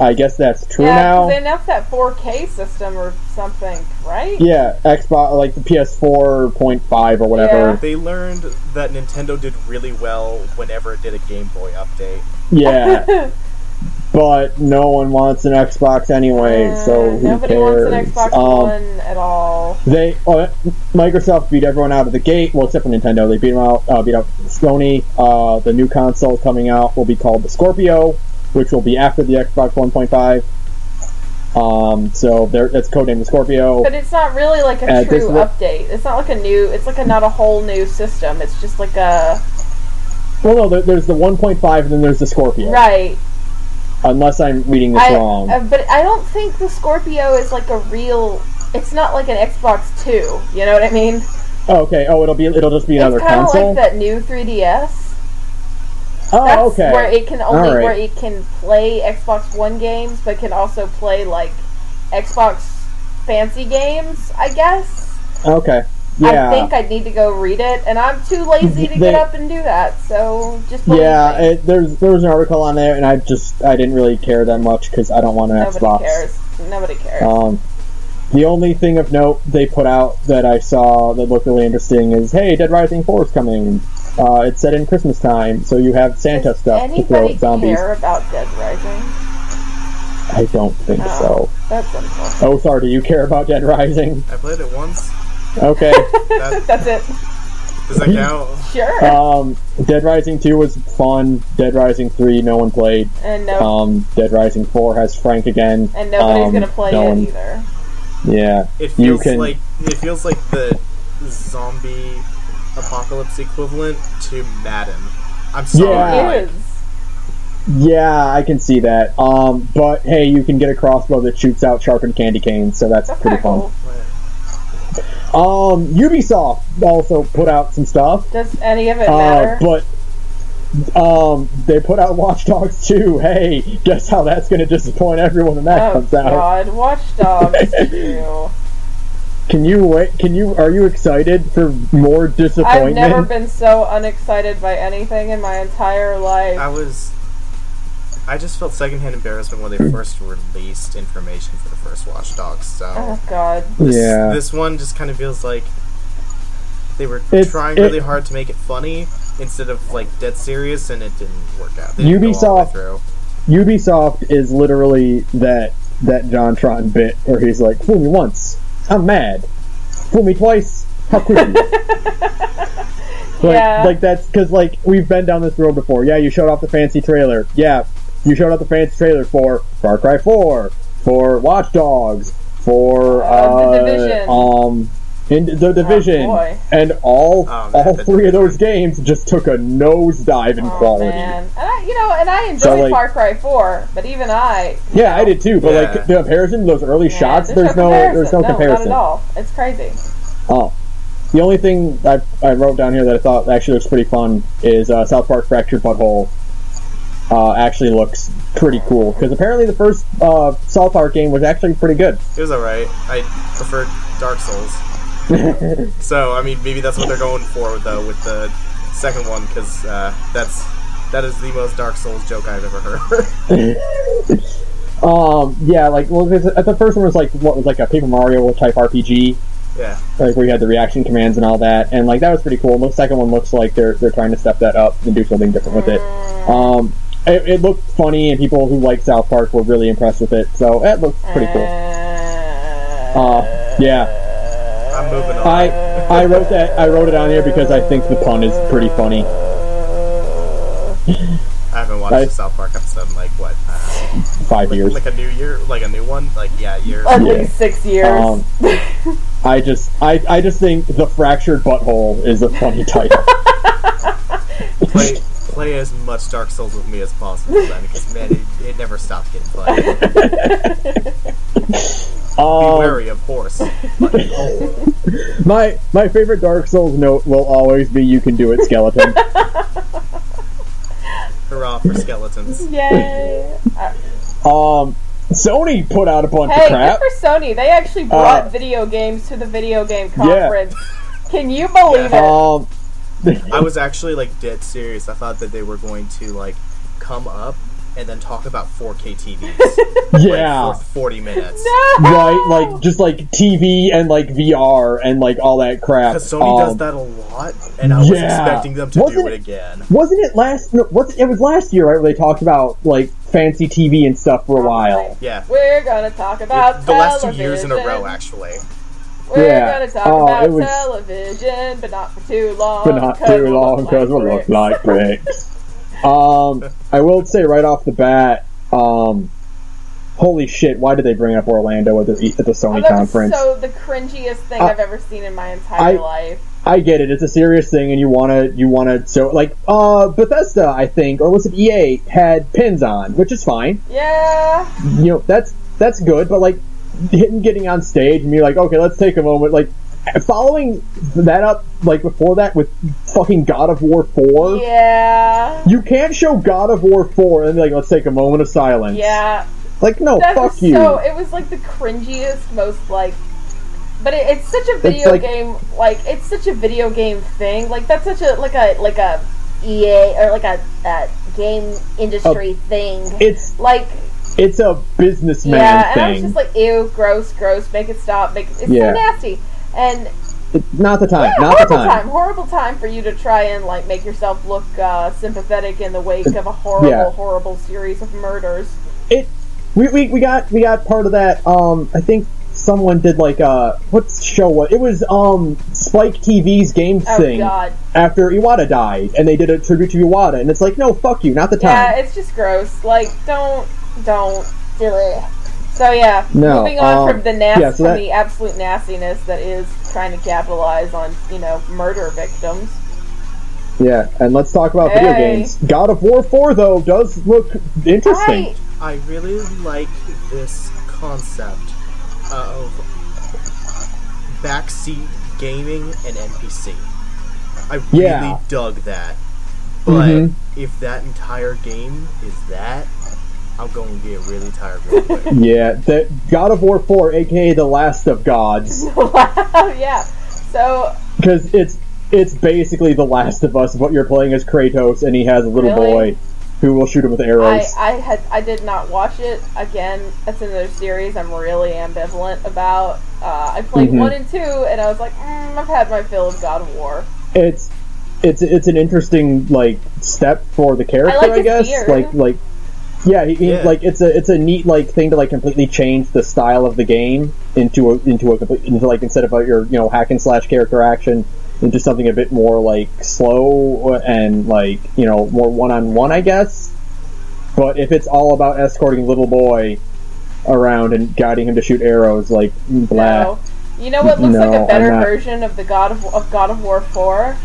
I guess that's true now. They announced that 4K system or something, right? Yeah, Xbox, like the PS4.5 or whatever. Yeah. They learned that Nintendo did really well whenever it did a Game Boy update. Yeah. But no one wants an Xbox anyway, so who nobody cares? wants an Xbox One at all. Microsoft beat everyone out of the gate, well, except for Nintendo. They beat out Sony. The new console coming out will be called the Scorpio, which will be after the Xbox 1.5. So that's codenamed the Scorpio. But it's not really like a true update. It's not like not a whole new system. It's just like a... Well, no, there's the 1.5 and then there's the Scorpio. Right. Unless I'm reading this wrong. But I don't think the Scorpio is like a real... It's not like an Xbox 2. You know what I mean? Oh, okay. Oh, it'll just be another console? It's kind of like that new 3DS. Oh, That's okay. Where it can play Xbox One games, but can also play like Xbox fancy games, I guess. Okay. Yeah. I think I'd need to go read it, and I'm too lazy to get up and do that. So just there was an article on there, and I didn't really care that much because I don't want an Xbox. Nobody cares. The only thing of note they put out that I saw that looked really interesting is, hey, Dead Rising 4 is coming. It's set in Christmas time, so you have Santa stuff to throw at zombies. Does anybody care about Dead Rising? I don't think so. That's unfortunate. Othar, do you care about Dead Rising? I played it once. Okay. That's it. Does that count? Sure. Dead Rising 2 was fun. Dead Rising 3, no one played. And no. Dead Rising 4 has Frank again. And nobody's gonna play it either. Yeah. It feels like the zombie apocalypse equivalent to Madden. I'm sorry. Yeah. It is. Yeah, I can see that. But hey, you can get a crossbow that shoots out sharpened candy canes, so that's pretty fun. Cool. Ubisoft also put out some stuff. Does any of it matter? But they put out Watch Dogs 2. Hey, guess how that's going to disappoint everyone when that comes out. Oh God, Watch Dogs 2. Are you excited for more disappointment? I've never been so unexcited by anything in my entire life. I just felt secondhand embarrassment when they first released information for the first Watch Dogs. So, oh God, this one just kind of feels like they were trying really hard to make it funny instead of like dead serious, and it didn't work out. Ubisoft is literally that JonTron bit where he's like, "Fool me once, I'm mad. Fool me twice, how could you?" Like that's because like we've been down this road before. Yeah, you showed off the fancy trailer. Yeah, you showed off the fancy trailer for Far Cry 4, for Watch Dogs, for The Division. In the Division, boy. and all three of those Division. games just took a nosedive in quality. Man. And I enjoyed Far Cry 4, but even I... Yeah, I did too, but like, the comparison, those early shots, there's no comparison. Not at all. It's crazy. Oh. The only thing I wrote down here that I thought actually looks pretty fun is South Park Fractured Butthole. Actually looks pretty cool, because apparently the first South Park game was actually pretty good. It was alright. I preferred Dark Souls. So, I mean, maybe that's what they're going for, though, with the second one, because that is the most Dark Souls joke I've ever heard. Yeah, like, well, the first one was like a Paper Mario type RPG. Yeah. Like, where you had the reaction commands and all that, and like, that was pretty cool. And the second one looks like they're trying to step that up and do something different with it. It looked funny, and people who like South Park were really impressed with it, so it looked pretty cool. Yeah. I'm moving on. I wrote it on here because I think the pun is pretty funny. I haven't watched a South Park episode in, like, what? 5 years. Like a new year? Like a new one? Like, yeah, years. At least 6 years. I just think The Fractured Butthole is a funny title. Play as much Dark Souls with me as possible, then, because, man, it never stops getting played. Be wary of horse. My favorite Dark Souls note will always be "You can do it, skeleton." Hurrah for skeletons! Yay! Sony put out a bunch of crap. Good for Sony. They actually brought video games to the video game conference. Yeah. Can you believe it? I was actually, like, dead serious. I thought that they were going to, like, come up and then talk about 4K TVs. Yeah. Like, for 40 minutes. No! Right, like, just, like, TV and, like, VR and, like, all that crap. Because Sony does that a lot, and I was expecting them to do it again. Wasn't it it was last year, right, where they talked about, like, fancy TV and stuff for a while. Yeah. We're gonna talk about the last 2 years in a row, actually. We're gonna talk about television, but not for too long. But not too long, because we look like bricks. I will say right off the bat, holy shit, why did they bring up Orlando at the Sony conference? So the cringiest thing I've ever seen in my entire life. I get it, it's a serious thing, and you wanna show, like, Bethesda, I think, or was it EA, had pins on, which is fine. Yeah. You know, that's good, but, like, getting on stage and be like, okay, let's take a moment, like, following that up, like, before that with fucking God of War 4. Yeah. You can't show God of War 4 and be like, let's take a moment of silence. Yeah. Like, no, fuck you. So, it was, like, the cringiest, most, like... But it's such a video game, like, it's such a video game thing. Like, that's such a, like a EA, or like a game industry thing. It's... Like... It's a businessman thing. Yeah, and I was just like, ew, gross, make it stop, it's so nasty. And... Not the time, yeah, not the time. Horrible time for you to try and, like, make yourself look sympathetic in the wake of a horrible series of murders. We got part of that, I think someone did, like, what show was it? It was, Spike TV's games thing. God. After Iwata died, and they did a tribute to Iwata, and it's like, no, fuck you, not the time. Yeah, it's just gross. Like, don't do it. So yeah, moving on from the from the absolute nastiness that is trying to capitalize on, murder victims. Yeah, and let's talk about video games. God of War 4, though, does look interesting. I really like this concept of backseat gaming and NPC. I really dug that. But if that entire game is that, I'm going to get really tired real quick. Yeah, the God of War 4, aka The Last of Gods. Yeah, so... Because it's basically The Last of Us, but you're playing as Kratos, and he has a little boy who will shoot him with arrows. I did not watch it. Again, that's another series I'm really ambivalent about. I played 1 and 2, and I was like, I've had my fill of God of War. It's an interesting, like, step for the character, I guess. Beard. Like, like it's a neat, like, thing to, like, completely change the style of the game into like, instead of your hack and slash character action, into something a bit more, like, slow and, like, more one-on-one, I guess. But if it's all about escorting a little boy around and guiding him to shoot arrows. Like, blah. No. You know what looks like No, a better I'm not. version of the God of War 4?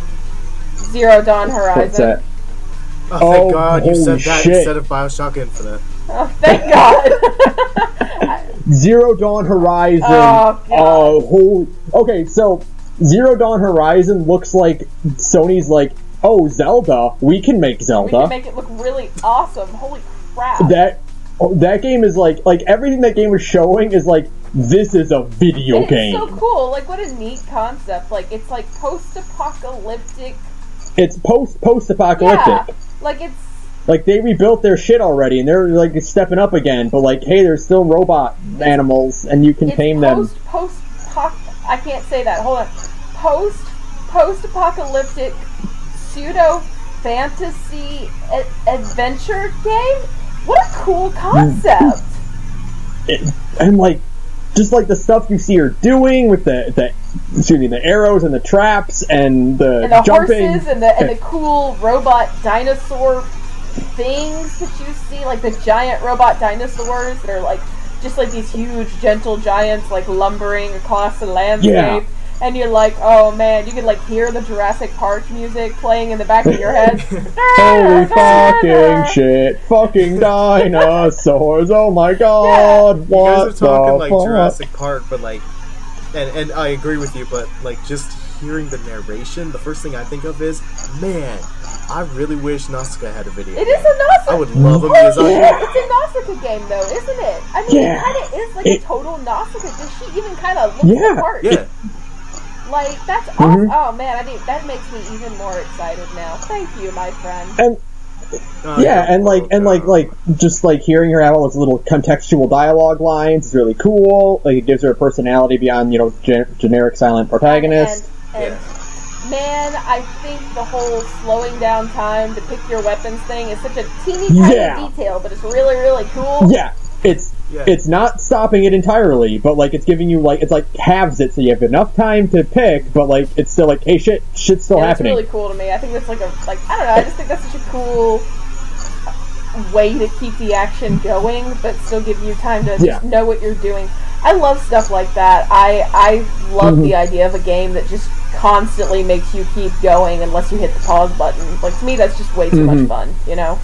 Zero Dawn Horizon. What's that? Oh, Oh, thank God you holy said that shit. instead of Bioshock Infinite. Oh, thank God. Zero Dawn Horizon. Oh, God. Holy. Okay, so Zero Dawn Horizon looks like Sony's like, oh, Zelda. We can make We Zelda. can make it look really awesome. Holy crap. That game is like everything that game was showing is like, this is a video game. It's so cool. Like, what a neat concept. Like, it's like post-apocalyptic. It's post-apocalyptic. Yeah. Like, it's. Like, they rebuilt their shit already, and they're, like, stepping up again, but, like, hey, there's still robot animals, and you can tame them. I can't say that. Hold on. Post-apocalyptic pseudo-fantasy adventure game? What a cool concept! And, like, just, like, the stuff you see her doing with the arrows and the traps and the jumping. Horses and the cool robot dinosaur things that you see, like the giant robot dinosaurs that are like just like these huge gentle giants like lumbering across the landscape. Yeah. And you're like, oh man, you could like hear the Jurassic Park music playing in the back of your head. Holy fucking shit. Fucking dinosaurs. Oh my god. You What guys are talking the like fuck? Jurassic Park, but like, and I agree with you, but like just hearing the narration, the first thing I think of is, man, I really wish Nausicaa had a video It game. is a Nausicaa. I would love a Miyazaki. It's a Nausicaa game, though, isn't it? I mean, Yeah. it kind of is like a total Nausicaa. Does she even kind of look Yeah. the part? Yeah. Like, that's awesome. Oh, man, that makes me even more excited now. Thank you, my friend. And just like hearing her have all those little contextual dialogue lines is really cool. Like, it gives her a personality beyond, generic silent protagonist. And man, I think the whole slowing down time to pick your weapons thing is such a teeny tiny detail, but it's really, really cool. Yeah, it's not stopping it entirely, but like it's giving you like it's like halves it so you have enough time to pick, but like it's still like, hey, shit's still happening. It's really cool to me. I think that's like I don't know. I just think that's such a cool way to keep the action going, but still give you time to just know what you're doing. I love stuff like that. I love the idea of a game that just constantly makes you keep going unless you hit the pause button. Like, to me, that's just way too much fun, you know?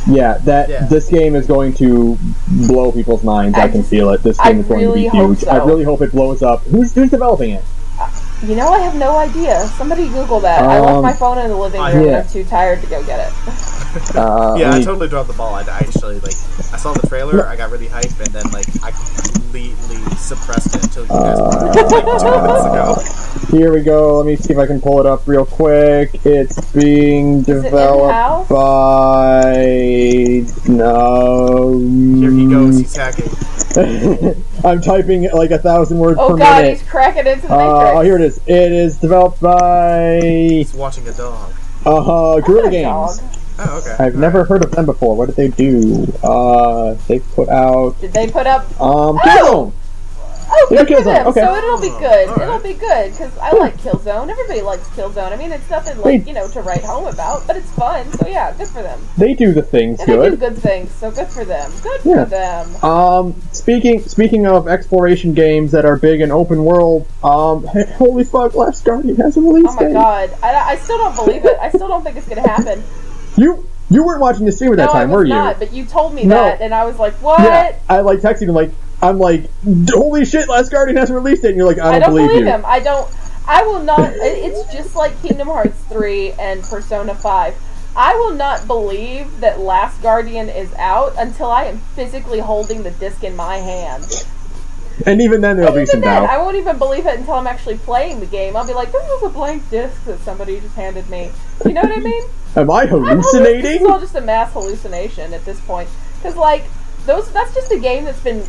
Yeah, this game is going to blow people's minds. I can feel it. This game is going to be huge. So. I really hope it blows up. Who's developing it? You know, I have no idea. Somebody Google that. I left my phone in the living room and I'm too tired to go get it. I totally dropped the ball. I actually, I saw the trailer, I got really hyped, and then, I completely suppressed it until you guys brought it up, 2 minutes ago. Here we go. Let me see if I can pull it up real quick. It's being developed by... No... Here he goes, he's hacking. I'm typing 1,000 words per minute. Oh god, he's cracking into the Matrix. Oh, here it is. It is developed by... He's watching a dog. Guerrilla Games. Oh, okay. I've never heard of them before. What did they do? They put out... Did they put up... Killzone! Oh, good for them. Okay. So it'll be good. Right. It'll be good, because I like Killzone. Everybody likes Killzone. I mean, it's nothing, to write home about, but it's fun. So yeah, good for them. They do the things and good. They do good things, so good for them. Good for them. Speaking of exploration games that are big and open world, holy fuck, Last Guardian has a release date. Oh my god. I still don't believe it. I still don't think it's gonna happen. You weren't watching the stream at that time, were you? No, I was not, but you told me that, and I was like, what? Yeah, I texted him I'm like, holy shit, Last Guardian has a release date, and you're like, I don't believe you. Him. I will not, it's just like Kingdom Hearts 3 and Persona 5. I will not believe that Last Guardian is out until I am physically holding the disc in my hand. And even then there'll be some doubt. I won't even believe it until I'm actually playing the game. I'll be like, this is a blank disc that somebody just handed me. You know what I mean? Am I hallucinating? It's all just a mass hallucination at this point. Because, that's just a game that's been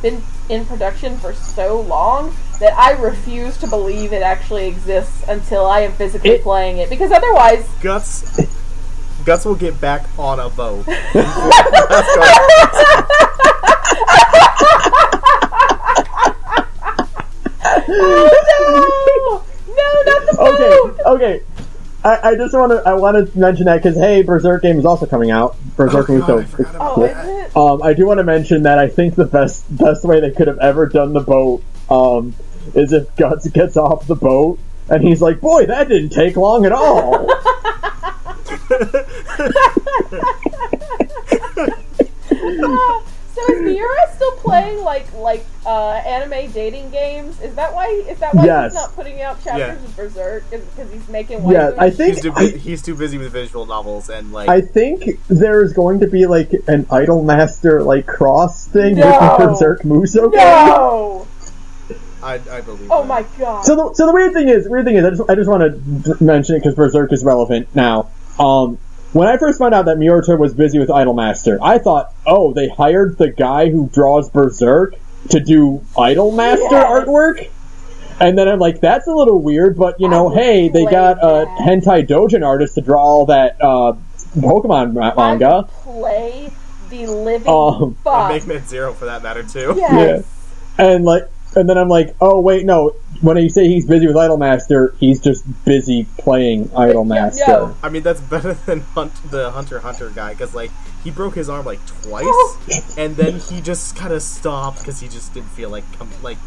been in production for so long that I refuse to believe it actually exists until I am physically playing it. Because otherwise... Guts will get back on a boat. No, not the boat! Okay. I just want to mention that because hey, Berserk game is also coming out. Berserk Muso. Oh, is it? I do want to mention that I think the best way they could have ever done the boat is if Guts gets off the boat and he's like, "Boy, that didn't take long at all." So is Miura still playing like anime dating games? Is that why Yes. he's not putting out chapters of Berserk? Because he's making Yeah, I think he's too busy with visual novels and like. I think there's going to be like an Idolmaster like cross thing No. with the Berserk Muso game. No. I believe. Oh that. my god. So the weird thing is, I just want to mention it because Berserk is relevant now. When I first found out that Miura was busy with Idolmaster, I thought, oh, they hired the guy who draws Berserk to do Idolmaster artwork? And then I'm like, that's a little weird, but, you know, hey, they got a hentai doujin artist to draw all that Pokemon manga. Play the living fuck. And Make Zero for that matter, too. Yes. Yeah. And then I'm like, oh, wait, no. When you say he's busy with Idolmaster, he's just busy playing Idolmaster. No. I mean, that's better than the Hunter x Hunter guy, because, like, he broke his arm, like, twice, and then he just kind of stopped, because he just didn't feel like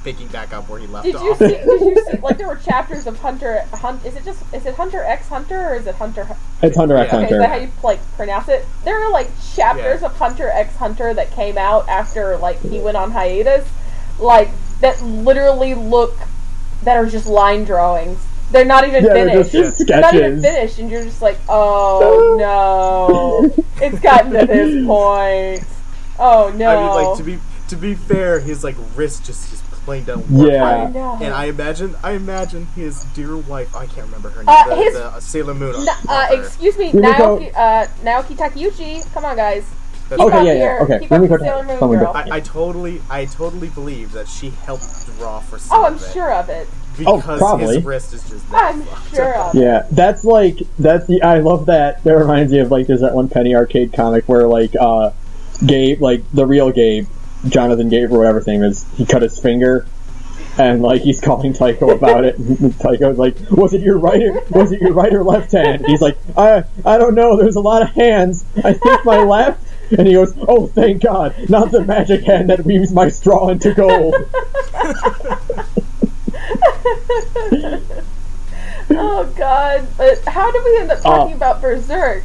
picking back up where he left off. Did you see, like, there were chapters of is it Hunter x Hunter, or is it Hunter? It's Hunter x Hunter. Okay, is that how you, like, pronounce it? There are, like, chapters of Hunter x Hunter that came out after, like, he went on hiatus, like, that literally that are just line drawings. They're not even finished. They're just They're not even finished, and you're just like, oh no, it's gotten to this point. Oh no. I mean, like to be fair, his like wrist just plain done work. Yeah. I know. And I imagine his dear wife. I can't remember her name. The Sailor Moon. Excuse me, Yumiko. Naoki Takeuchi. Come on, guys. Okay. Keep Let me up go the Sailor Moon to girl. I totally believe that she helped draw for some Oh, I'm of it. sure of it. Because probably. his wrist is just I'm sure of it. Yeah, I love that. That reminds me of, like, there's that one Penny Arcade comic where, like, Gabe, like, the real Gabe, Jonathan Gabe or whatever his name is, he cut his finger, and, like, he's calling Tycho about it, and Tycho's like, was it your right or left hand? He's like, I don't know, there's a lot of hands, I think my left. And he goes, oh, thank God, not the magic hand that weaves my straw into gold. Oh God! But how did we end up talking about Berserk?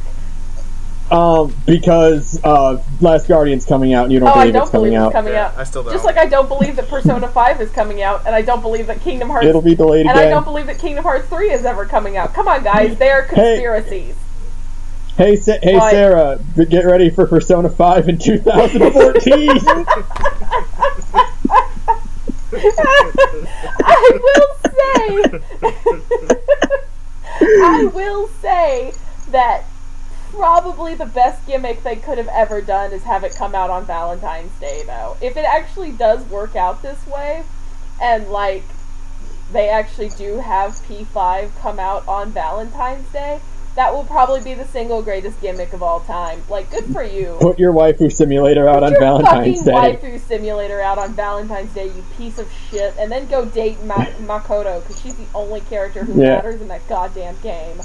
Because Last Guardian's coming out, and you don't believe it's coming out. I still don't. Just like I don't believe that Persona 5 is coming out, and I don't believe that Kingdom Hearts. It'll be delayed again. And I don't believe that Kingdom Hearts 3 is ever coming out. Come on, guys, they are conspiracies. Hey, Sarah, get ready for Persona 5 in 2014. I will say that probably the best gimmick they could have ever done is have it come out on Valentine's Day, though. If it actually does work out this way, and, like, they actually do have P5 come out on Valentine's Day, that will probably be the single greatest gimmick of all time. Like, good for you. Put your waifu simulator out on Valentine's Day. Put your waifu simulator out on Valentine's Day, you piece of shit, and then go date Makoto, because she's the only character who matters in that goddamn game.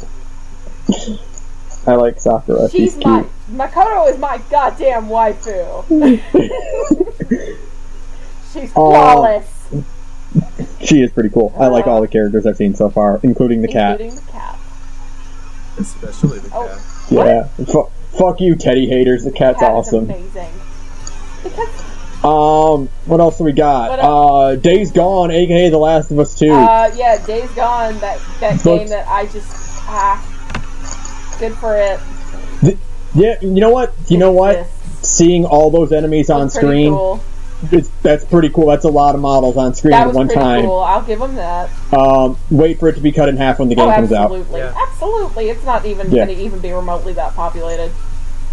I like Sakura. She's cute. Makoto is my goddamn waifu. She's flawless. She is pretty cool. I like all the characters I've seen so far, including the cat. Especially the cat. Yeah. Fuck you, Teddy haters. The cat's awesome. Amazing. What else do we got? Days Gone, aka The Last of Us 2. Yeah, Days Gone, that game that I just, good for it. Yeah, you know what? Seeing all those enemies on screen, cool. That's pretty cool. That's a lot of models on screen at one time. Cool. I'll give them that. Wait for it to be cut in half when the game comes out. Absolutely. It's not even going to even be remotely that populated.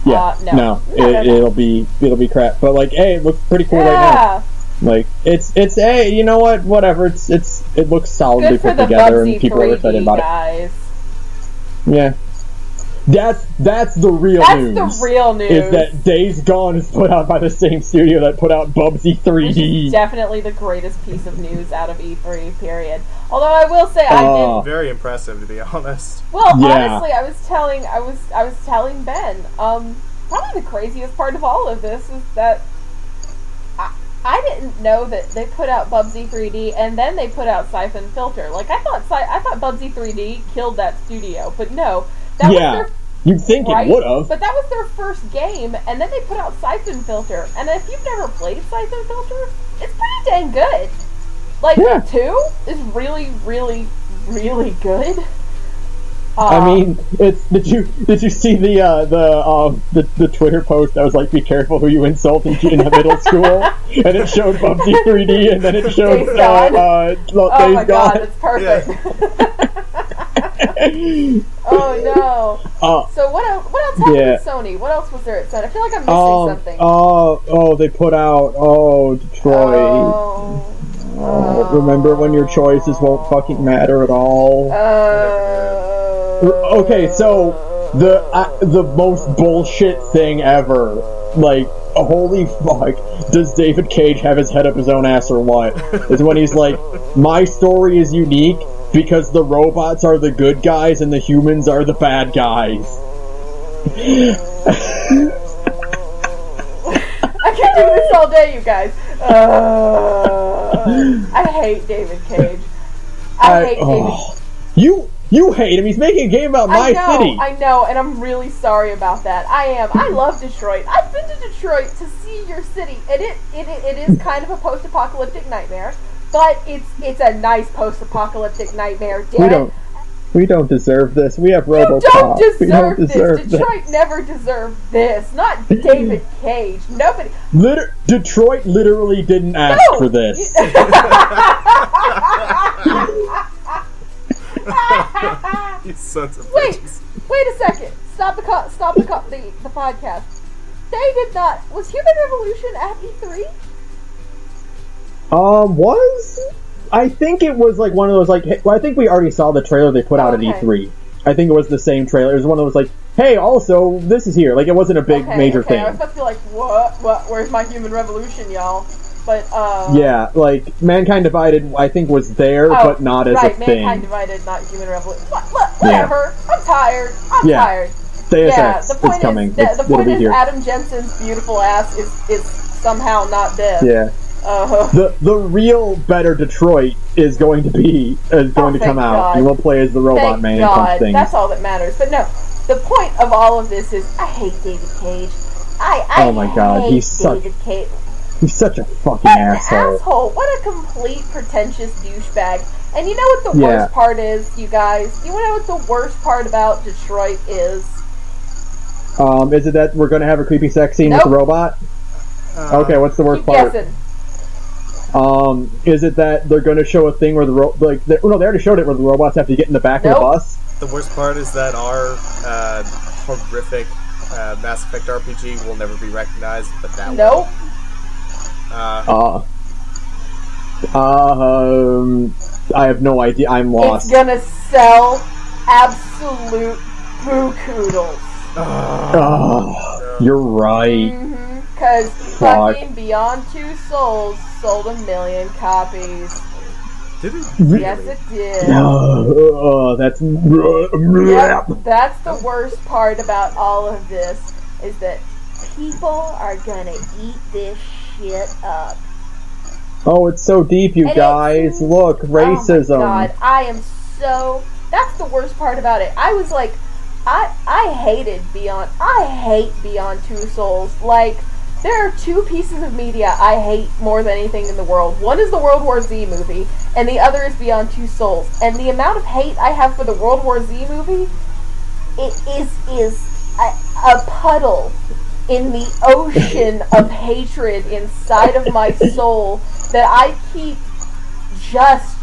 Yeah, no. It'll be crap. But like, hey, it looks pretty cool right now. Like, it's hey, you know what? Whatever. It looks solidly put together, and people are excited about it. Yeah. That's the real news. That's the real news. Is that Days Gone is put out by the same studio that put out Bubsy 3D. Which is definitely the greatest piece of news out of E3, period. Although I will say I did... Very impressive, to be honest. Well, honestly, I was telling Ben, probably the craziest part of all of this is that I didn't know that they put out Bubsy 3D and then they put out Siphon Filter. Like, I thought Bubsy 3D killed that studio, but no. That was their... You'd think it would have. But that was their first game, and then they put out Siphon Filter. And if you've never played Siphon Filter, it's pretty dang good. Like, 2 is really, really, really good. I mean, did you see the Twitter post that was like, "Be careful who you insult in middle school," and it showed Bubsy 3D, and then it showed Days Gone. Oh my god, Gone. it's perfect. Yeah. Oh no. So what else happened at Sony? What else was there at Sony? I feel like I'm missing something. They put out Detroit. Remember when your choices won't fucking matter at all? Okay, so the most bullshit thing ever, like, holy fuck, does David Cage have his head up his own ass or what? Is when he's like, my story is unique because the robots are the good guys and the humans are the bad guys. I can't do this all day, you guys. I hate David Cage. I hate David. You hate him. He's making a game about my city. I know, and I'm really sorry about that. I am. I love Detroit. I've been to Detroit to see your city, and it is kind of a post-apocalyptic nightmare, but it's a nice post-apocalyptic nightmare. We don't deserve this. We have RoboCop. You don't deserve this. Detroit never deserved this. Not David Cage. Nobody. Detroit literally didn't ask for this. You sons of Wait bitches. a second. Stop the podcast. They did not. Was Human Revolution at E3? Was? I think it was like one of those I think we already saw the trailer they put out at E3. I think it was the same trailer. It was one of those like, hey, also this is here. Like, it wasn't a big major thing. I was about to be like, what? Where's my Human Revolution, y'all? But yeah, like Mankind Divided, I think was there, but not as a thing. Mankind Divided, not Human Revolution. Whatever. Yeah. I'm tired. I'm tired. Deus Ex is coming. The point is, here. Adam Jensen's beautiful ass is somehow not dead. Yeah. The real better Detroit is going to come out. God. You will play as the robot man and punch things. That's all that matters. But no, the point of all of this is I hate David Cage. Oh my god, he's such a fucking asshole. What a complete pretentious douchebag. And you know what the worst part is, you guys? You know what the worst part about Detroit is? Is it that we're going to have a creepy sex scene with the robot? Okay, what's the worst part? Guessing. Is it that they're going to show a thing where they already showed it where the robots have to get in the back of the bus? The worst part is that our horrific Mass Effect RPG will never be recognized, but that will. I have no idea. I'm lost. It's gonna sell absolute boo-koodles. You're right. Because fucking Beyond Two Souls sold 1 million copies. Did it? Yes, it did. That's the worst part about all of this, is that people are gonna eat this shit up. Oh, it's so deep, you guys. Look, racism. Oh my god, that's the worst part about it. I was like, I hate Beyond Two Souls. Like, there are two pieces of media I hate more than anything in the world. One is the World War Z movie, and the other is Beyond Two Souls. And the amount of hate I have for the World War Z movie, it is a puddle in the ocean of hatred inside of my soul that I keep just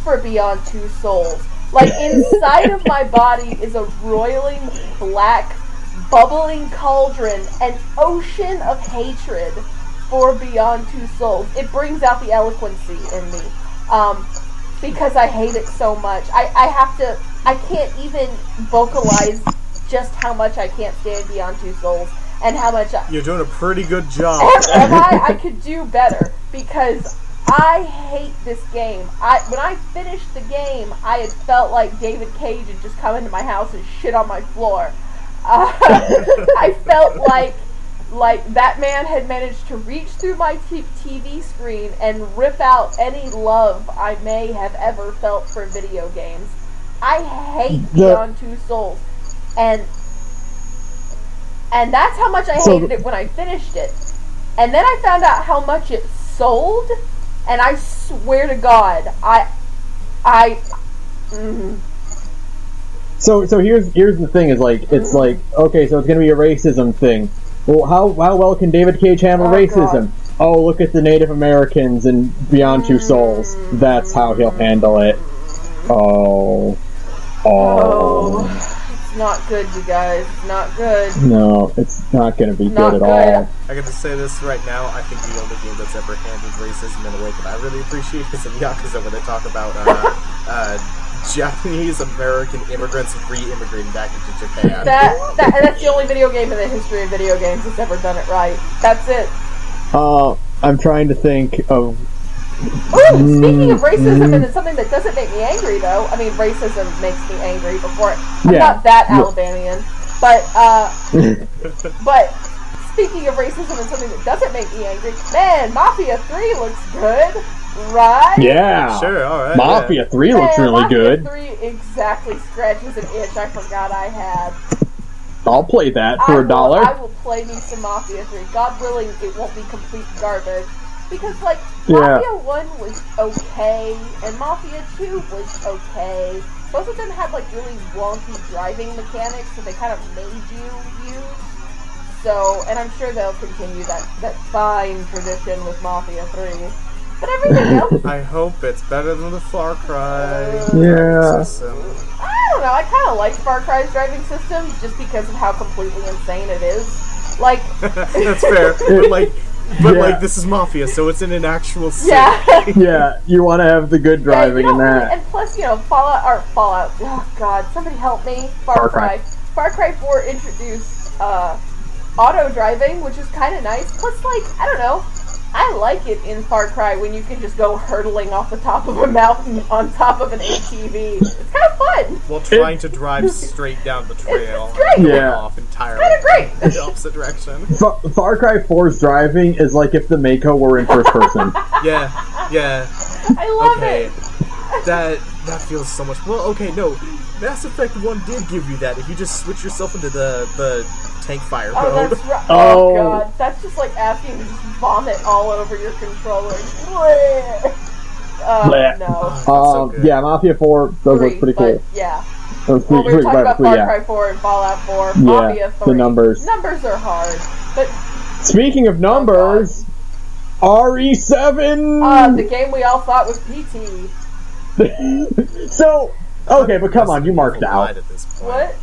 for Beyond Two Souls. Like, inside of my body is a roiling black bubbling cauldron, an ocean of hatred for Beyond Two Souls. It brings out the eloquency in me, because I hate it so much. I can't even vocalize just how much I can't stand Beyond Two Souls, and how much You're doing a pretty good job. I could do better, because I hate this game. When I finished the game, I had felt like David Cage had just come into my house and shit on my floor. I felt like that man had managed to reach through my TV screen and rip out any love I may have ever felt for video games. I hate Beyond Two Souls, and that's how much I hated it when I finished it. And then I found out how much it sold, and I swear to God, So here's the thing, is like, it's like, okay, so it's gonna be a racism thing. Well, how well can David Cage handle racism? God. Oh, look at the Native Americans in Beyond Two Souls. That's how he'll handle it. Oh. It's not good, you guys. It's not good. No, it's not going to be good at all. I got to say this right now. I think the only game that's ever handled racism in a way that I really appreciate is in Yakuza, when they talk about Japanese American immigrants re-immigrating back into Japan. That's the only video game in the history of video games that's ever done it right. That's it. I'm trying to think of... Ooh, speaking of racism, and it's something that doesn't make me angry, though. I mean, racism makes me angry before... I'm not that Alabamian. But speaking of racism and something that doesn't make me angry, man, Mafia 3 looks good, right? Yeah. Sure, alright. Mafia 3 looks really good. Mafia 3 exactly scratches an itch I forgot I had. I'll play that for $1. I will play me some Mafia 3. God willing, it won't be complete garbage. Because, like, Mafia 1 was okay, and Mafia 2 was okay. Both of them had, like, really wonky driving mechanics that they kind of made you use. So, and I'm sure they'll continue that fine tradition with Mafia 3. But everything else... I hope it's better than the Far Cry system. I don't know, I kind of like Far Cry's driving system, just because of how completely insane it is. Like... That's fair, but like, this is Mafia, so it's in an actual city. Yeah, you want to have the good driving in that. And plus, Fallout, oh god, somebody help me. Far Cry 4 introduced, auto driving, which is kind of nice. Plus, like, I don't know, I like it in Far Cry when you can just go hurtling off the top of a mountain on top of an ATV. It's kind of fun. While trying to drive straight down the trail. It's great. Off entirely. Kind of great. In the opposite direction. Far Cry 4's driving is like if the Mako were in first person. Yeah. I love it. That feels so much... Well, okay, no. Mass Effect 1 did give you that. If you just switch yourself into the tank fire mode. That's right. Oh, god. That's just like asking to just vomit all over your controller. No. So yeah, Mafia 4, those look pretty cool. Yeah. We were talking about Far Cry 4 and Fallout 4. Mafia 3. The numbers. Numbers are hard. But speaking of numbers, RE7! The game we all thought was PT. So, okay, but come on, you marked out. At this point. What?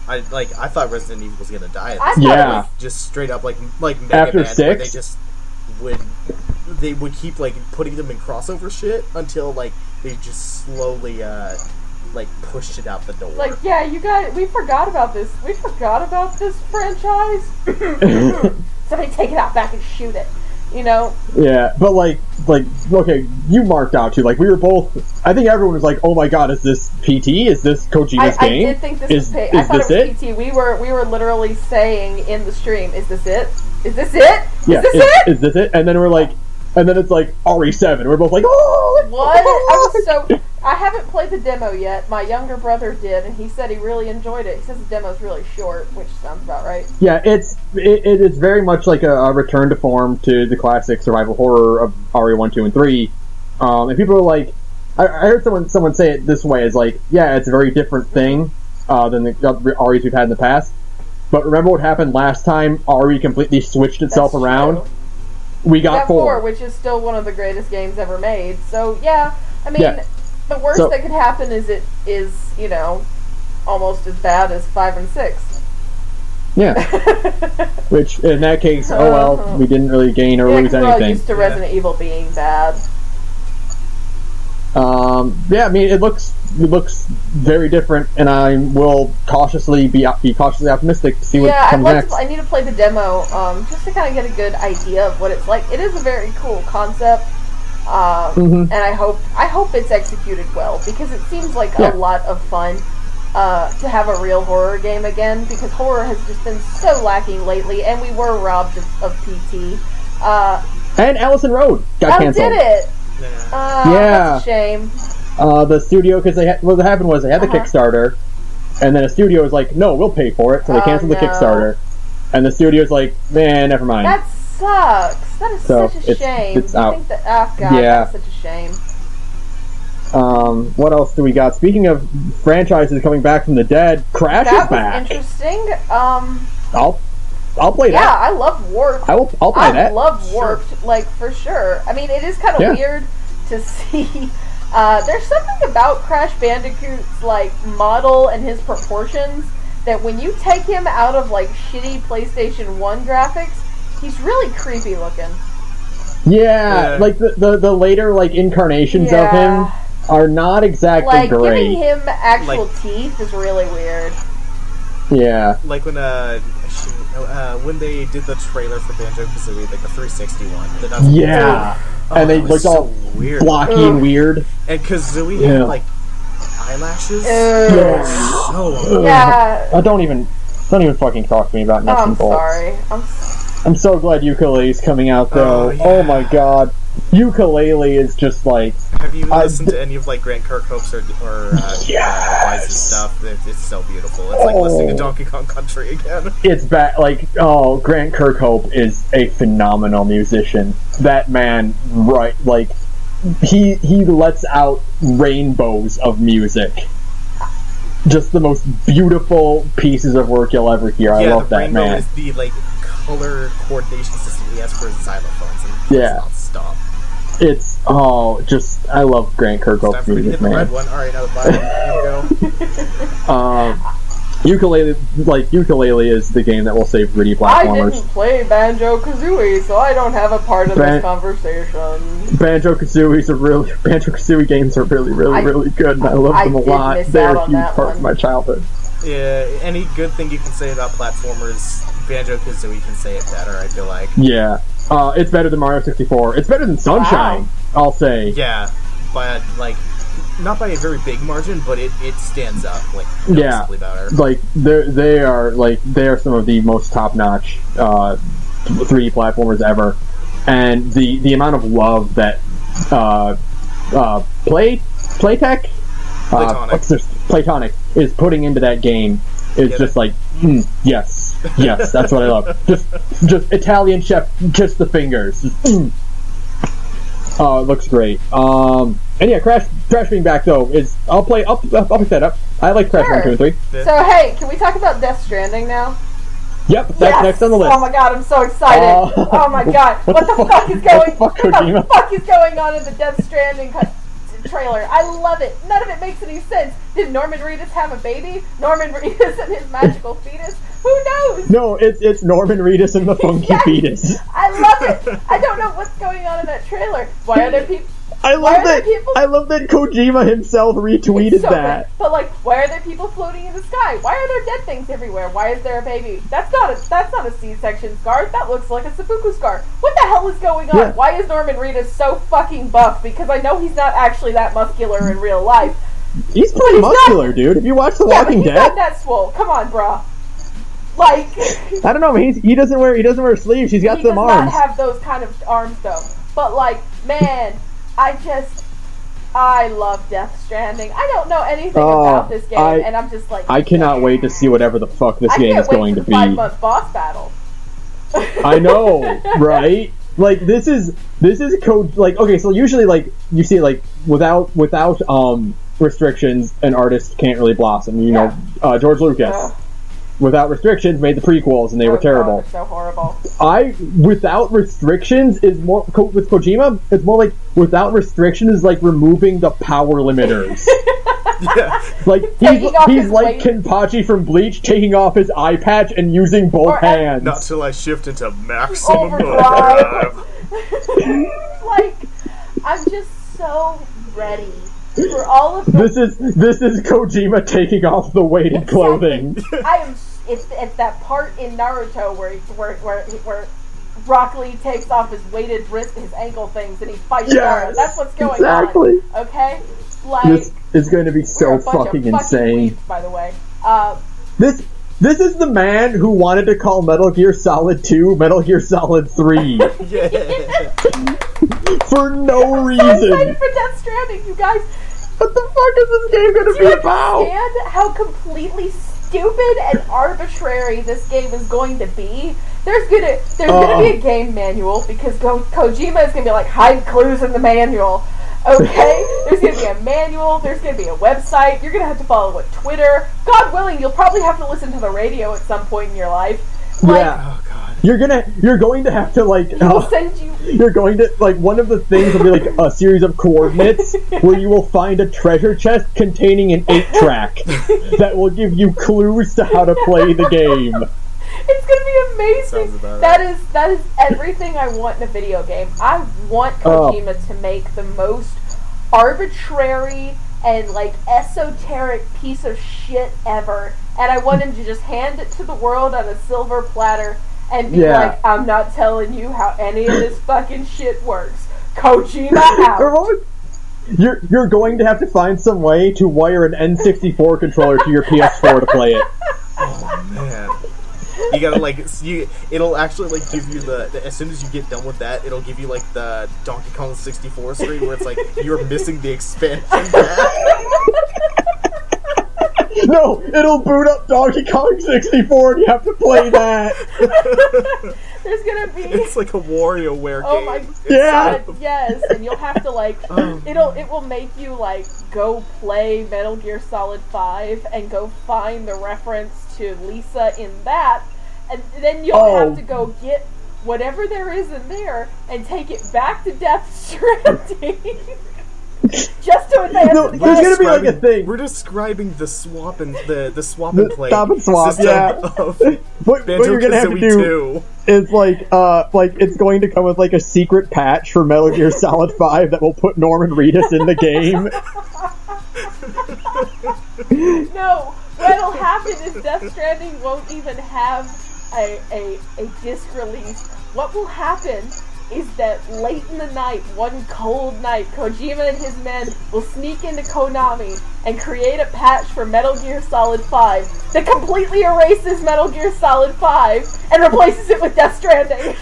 I thought Resident Evil was gonna die at this point. Yeah. Like, just straight up like Mega after Man, 6, where they would keep like putting them in crossover shit until like they just slowly pushed it out the door. Like, yeah, you guys, we forgot about this. We forgot about this franchise. Somebody take it out back and shoot it. Yeah, but like, okay, you marked out too. Like, we were both. I think everyone was like, "Oh my god, is this PT? Is this Kojima's game?" I did think this was PT. I thought it was PT. We were literally saying in the stream, "Is this it? Is this it? Yeah, is this it?" And then we're like, and then it's like RE7. We're both like, "Oh, what?" I haven't played the demo yet. My younger brother did, and he said he really enjoyed it. He says the demo's really short, which sounds about right. Yeah, it is very much like a return to form to the classic survival horror of RE1, 2, and 3. And people are like, I heard someone say it this way, is like, yeah, it's a very different thing than the REs we've had in the past. But remember what happened last time RE completely switched itself around? True. We got 4. Which is still one of the greatest games ever made. So, yeah, I mean... Yeah. The worst that could happen is it is, almost as bad as 5 and 6. Yeah. Which, in that case, we didn't really gain or lose anything. We're all used to Resident Evil being bad. Yeah, I mean, it looks very different, and I will cautiously be cautiously optimistic to see what comes next. I need to play the demo, just to kind of get a good idea of what it's like. It is a very cool concept, and I hope it's executed well, because it seems like a lot of fun to have a real horror game again, because horror has just been so lacking lately, and we were robbed of PT. And Allison Road got canceled. Did it? That's a shame. The studio, because what happened was they had the Kickstarter, and then the studio was like, "No, we'll pay for it," so they canceled the Kickstarter, and the studio's like, "Man, never mind." That sucks. That is such a shame. It's out. That's such a shame. What else do we got? Speaking of franchises coming back from the dead, Crash is back. Interesting. I'll play that. Yeah, I love Warped. I'll play that. I love Warped, like, for sure. I mean, it is kind of weird to see. There's something about Crash Bandicoot's, like, model and his proportions that when you take him out of, like, shitty PlayStation 1 graphics, he's really creepy looking. Yeah, like, the later, like, incarnations of him are not exactly like, great. Like, giving him actual teeth is really weird. Yeah. Like when they did the trailer for Banjo-Kazooie, like the 360 one. And they looked all weird. blocky and weird. And Kazooie had, like, eyelashes. Don't even fucking talk to me about nuts and bolts. Sorry. I'm so glad Ukulele's coming out, though. Oh my god. Ukulele is just like... Have you listened to any of, like, Grant Kirkhope's or Wise's stuff? It's so beautiful. It's like listening to Donkey Kong Country again. It's bad. Like, Grant Kirkhope is a phenomenal musician. That man, right, like, he lets out rainbows of music. Just the most beautiful pieces of work you'll ever hear. I love that man. Rainbow is the, like, color coordination system he has for his xylophones, and it does not stop. It's I love Grant Kirkhope's music, man. The red one. All right, now the bottom. Here we go. Ukulele is the game that will save gritty platformers. I didn't play Banjo-Kazooie, so I don't have a part of this conversation. Banjo-Kazooie games are really, really, really good, and I love them a lot. They're a huge part of my childhood. Yeah, any good thing you can say about platformers, Banjo-Kazooie can say it better, I feel like. Yeah. It's better than Mario 64. It's better than Sunshine, I'll say. Yeah, but, like, not by a very big margin, but it stands up, like, noticeably better. Like, they are some of the most top-notch 3D platformers ever. And the amount of love that Playtech? Platonic is putting into that game is just like, yes, that's what I love. Just Italian chef, just the fingers. Just, Oh, it looks great. And yeah, Crash being back though is I'll pick that up. I like Crash 1, 2, and 3. So hey, can we talk about Death Stranding now? Yep, that's next on the list. Oh my god, I'm so excited. Oh my god, what the fuck is going on in the Death Stranding trailer? I love it. None of it makes any sense. Did Norman Reedus have a baby? Norman Reedus and his magical fetus? Who knows? No, it's Norman Reedus and the funky fetus. I love it. I don't know what's going on in that trailer. Why are there people? I love that Kojima himself retweeted that. But like, why are there people floating in the sky? Why are there dead things everywhere? Why is there a baby? That's not a C-section scar. That looks like a seppuku scar. What the hell is going on? Yeah. Why is Norman Reedus so fucking buff? Because I know he's not actually that muscular in real life. He's pretty muscular, dude. If you watch The Walking Dead, not that swole. Come on, brah. Like, I don't know. He doesn't wear sleeves. He's got some arms. He does not have those kind of arms though. But like, man. I love Death Stranding. I don't know anything about this game, and I'm just like... I cannot wait to see whatever the fuck this game is going to be. I can't wait for the 5-month boss battle. I know, right? Like, this is code... Like, okay, so usually, like, you see, like, without restrictions, an artist can't really blossom. You know, George Lucas. Without restrictions, made the prequels, and they were terrible. God, so horrible. Without restrictions is more with Kojima. It's more like without restrictions is like removing the power limiters. Like he's like Kenpachi from Bleach, taking off his eye patch and using both hands. Not till I shift into maximum overdrive. Like, I'm just so ready for all of this is Kojima taking off the weighted clothing. It's that part in Naruto where Rock Lee takes off his weighted wrist, his ankle things, and he fights Sara. That's what's going on. Okay, this is going to be so fucking insane. Weeds, by the way, This is the man who wanted to call Metal Gear Solid 2 Metal Gear Solid 3. For no reason. I'm so excited for Death Stranding, you guys. What the fuck is this game going to be about? Do you understand how completely stupid and arbitrary this game is going to be? There's gonna be a game manual because Kojima is gonna be like, hide clues in the manual. Okay? There's gonna be a manual, there's gonna be a website, you're gonna have to follow a Twitter. God willing, you'll probably have to listen to the radio at some point in your life. Oh god. You're going to have to he'll send you. You're going to one of the things will be like a series of coordinates where you will find a treasure chest containing an 8-track that will give you clues to how to play the game. It's gonna be amazing. That is everything I want in a video game. I want Kojima to make the most arbitrary and esoteric piece of shit ever, and I want him to just hand it to the world on a silver platter and be like, I'm not telling you how any of this fucking shit works. Kojima out. You're going to have to find some way to wire an N64 controller to your PS4 to play it. Oh man. You gotta it'll actually give you the as soon as you get done with that, it'll give you the Donkey Kong 64 screen where it's you're missing the expansion pack. No, it'll boot up Donkey Kong 64 and you have to play that. There's gonna be... It's like a WarioWare game. Oh my god, yes, and you'll have to it will make you go play Metal Gear Solid 5 and go find the reference to Lisa in that, and then you'll have to go get whatever there is in there and take it back to Death Stranding. Just to advance the game. There's gonna be a thing. We're describing the swap and the swap and play stop and swap, system of what you're gonna have to do is it's going to come with a secret patch for Metal Gear Solid 5 that will put Norman Reedus in the game. No, what'll happen is Death Stranding won't even have a disc release. What will happen is that late in the night, one cold night, Kojima and his men will sneak into Konami and create a patch for Metal Gear Solid 5 that completely erases Metal Gear Solid 5 and replaces it with Death Stranding.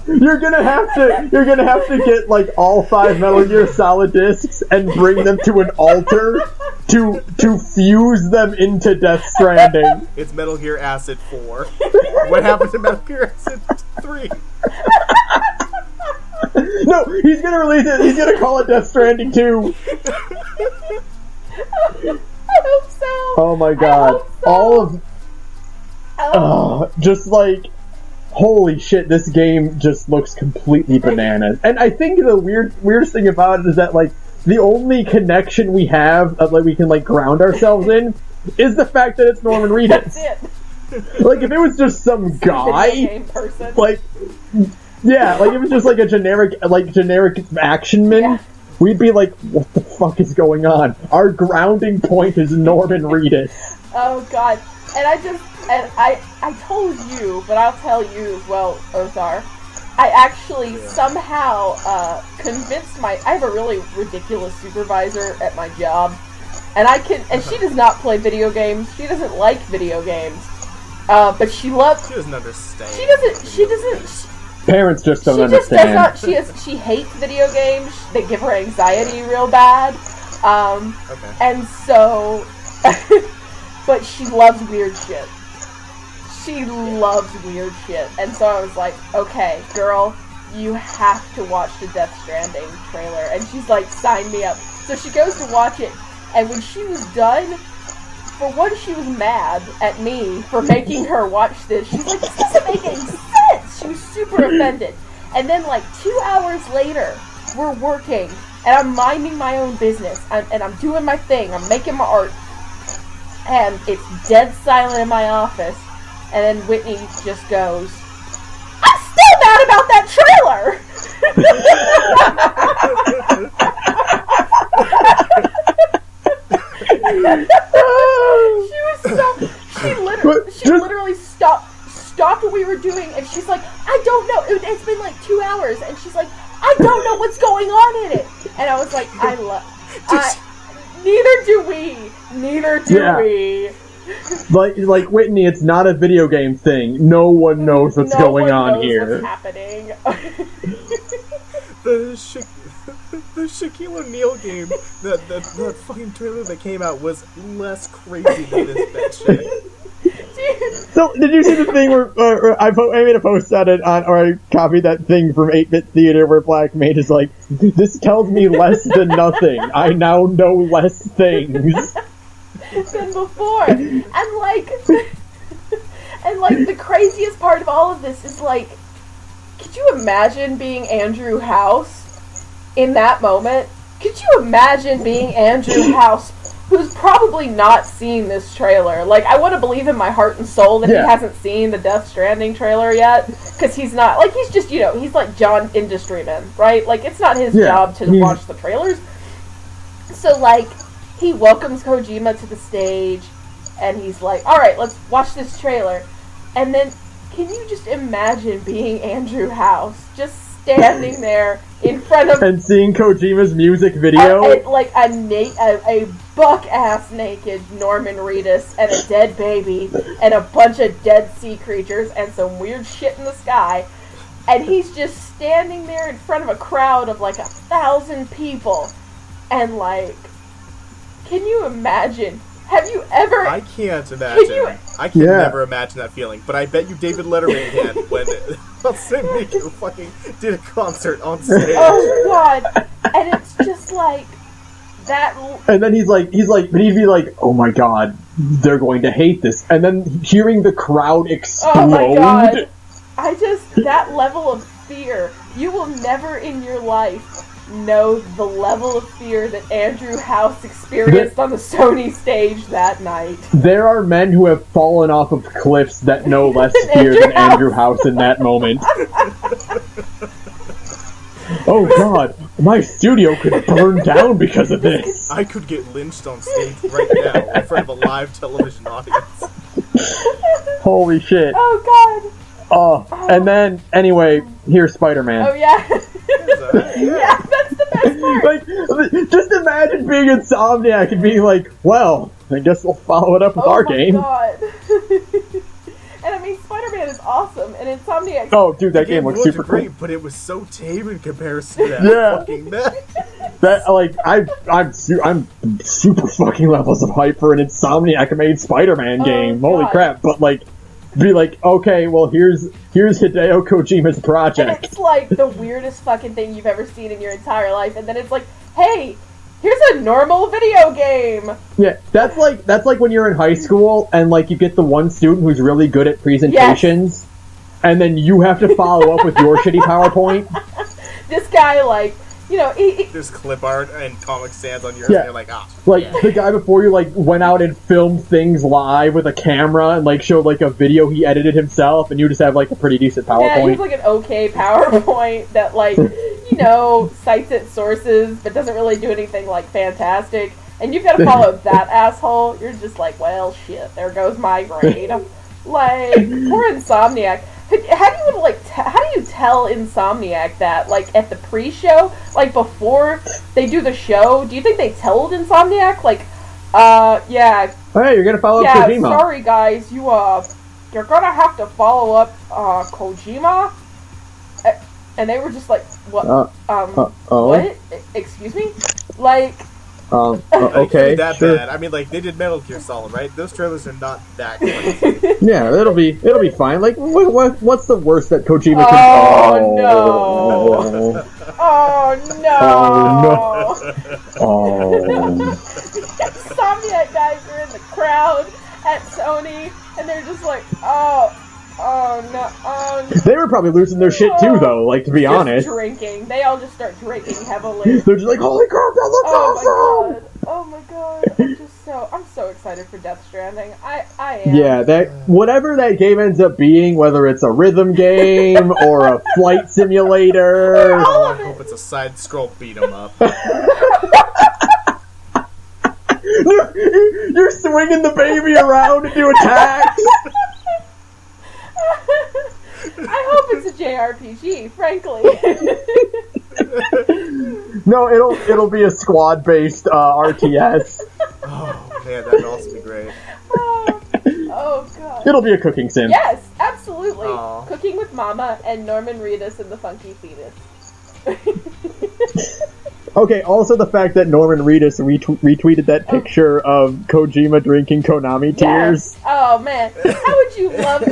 You're gonna have to get all 5 Metal Gear Solid discs and bring them to an altar to fuse them into Death Stranding. It's Metal Gear Acid 4. What happened to Metal Gear Acid 3? No, he's gonna release it. He's gonna call it Death Stranding 2. I hope so. Oh my god! All of just holy shit, this game just looks completely bananas. And I think the weirdest thing about it is that the only connection we have that we can ground ourselves in is the fact that it's Norman Reedus. That's it. If it was just some guy, game person. if it was just a generic actionman, we'd be like, what the fuck is going on? Our grounding point is Norman Reedus. Oh god. And I told you, but I'll tell you as well, Othar. I actually somehow convinced I have a really ridiculous supervisor at my job, and she does not play video games. She doesn't like video games, but she loves. She doesn't understand. She doesn't. Parents just don't understand. She hates video games. They give her anxiety real bad. Okay. And so, but she loves weird shit. She loves weird shit. And so I was like, okay, girl, you have to watch the Death Stranding trailer. And she's like, sign me up. So she goes to watch it, and when she was done, for one, she was mad at me for making her watch this. She's like, this doesn't make any sense! She was super offended. And then 2 hours later, we're working, and I'm minding my own business, and I'm doing my thing, I'm making my art, and it's dead silent in my office. And then Whitney just goes, I'm still mad about that trailer! She literally stopped what we were doing, and she's like, I don't know, it's been like 2 hours, and she's like, I don't know what's going on in it. And I was like, neither do we. Like Whitney, it's not a video game thing. No one knows what's going on here. What's happening. The Shaquille O'Neal game, that fucking trailer that came out was less crazy than this shit. So, did you see the thing where I made a post on it, or I copied that thing from 8-Bit Theater where Black Mage is like, this tells me less than nothing. I now know less things than before. And the craziest part of all of this is like, could you imagine being Andrew House in that moment? Could you imagine being Andrew House, who's probably not seen this trailer? Like, I want to believe in my heart and soul that he hasn't seen the Death Stranding trailer yet, because he's not, like, he's just, he's like John Industryman, right? Like, it's not his job to watch the trailers. So, like, he welcomes Kojima to the stage, and he's like, alright, let's watch this trailer. And then, can you just imagine being Andrew House, just standing there in front of... And seeing Kojima's music video? A buck-ass naked Norman Reedus, and a dead baby, and a bunch of dead sea creatures, and some weird shit in the sky. And he's just standing there in front of a crowd of, 1,000 people. And, can you imagine... Have you ever... I can't imagine. I can never imagine that feeling. But I bet you David Letterman can when Miku fucking did a concert on stage. Oh, God. And it's just that... And then but he'd be like, oh my God, they're going to hate this. And then hearing the crowd explode... Oh my God. That level of fear, you will never in your life know the level of fear that Andrew House experienced on the Sony stage that night. There are men who have fallen off of cliffs that know less fear than Andrew House in that moment. Oh God, my studio could burn down because of this. I could get lynched on stage right now in front of a live television audience. Holy shit. Oh God. Oh, and then, anyway, here's Spider-Man. Oh yeah. Yeah, that's the best part. Just imagine being Insomniac and being like, well, I guess we'll follow it up with our game. Oh my God. And I mean, Spider-Man is awesome, and Insomniac... Oh, dude, that game looks super great, cool. But it was so tame in comparison to that fucking mess. I'm super fucking levels of hype for an Insomniac-made Spider-Man game. Holy crap, but be like, okay, well, here's Hideo Kojima's project. And it's the weirdest fucking thing you've ever seen in your entire life, and then it's like, hey, here's a normal video game. Yeah, that's like when you're in high school and you get the one student who's really good at presentations, and then you have to follow up with your shitty PowerPoint. This guy there's clip art and Comic Sans on yours, and you're like, the guy before you, went out and filmed things live with a camera and, showed, a video he edited himself, and you just have, a pretty decent PowerPoint. Yeah, he's, an okay PowerPoint that, cites its sources, but doesn't really do anything, fantastic. And you've got to follow that asshole. You're just well, shit, there goes my grade. Poor Insomniac. How do you tell Insomniac that, at the pre-show, before they do the show, do you think they told Insomniac, yeah... Hey, you're gonna follow up Kojima. Yeah, sorry guys, you're gonna have to follow up, Kojima? And they were just what? What? Excuse me? Okay, that sure. bad. I mean, they did Metal Gear Solid, right? Those trailers are not that crazy. Yeah, it'll be fine. What's the worst that Kojima can? Oh no! Oh no! Oh no! Insomniac guys are in the crowd at Sony, and they're just oh no! They were probably losing their shit too, though. To be honest, drinking. They all just start drinking heavily. They're just holy crap, that looks awesome! Oh my god! I'm just so excited for Death Stranding. I am. Yeah, that whatever that game ends up being, whether it's a rhythm game or a flight simulator. I hope it's a side-scroll beat-em-up. You're swinging the baby around to do attacks. I hope it's a JRPG, frankly. No, it'll be a squad-based RTS. Oh man, that'd also be great. Oh god. It'll be a cooking sim. Yes, absolutely. Aww. Cooking with Mama and Norman Reedus and the Funky Fetus. Okay, also the fact that Norman Reedus retweeted that picture of Kojima drinking Konami tears. Yes. Oh man, how would you love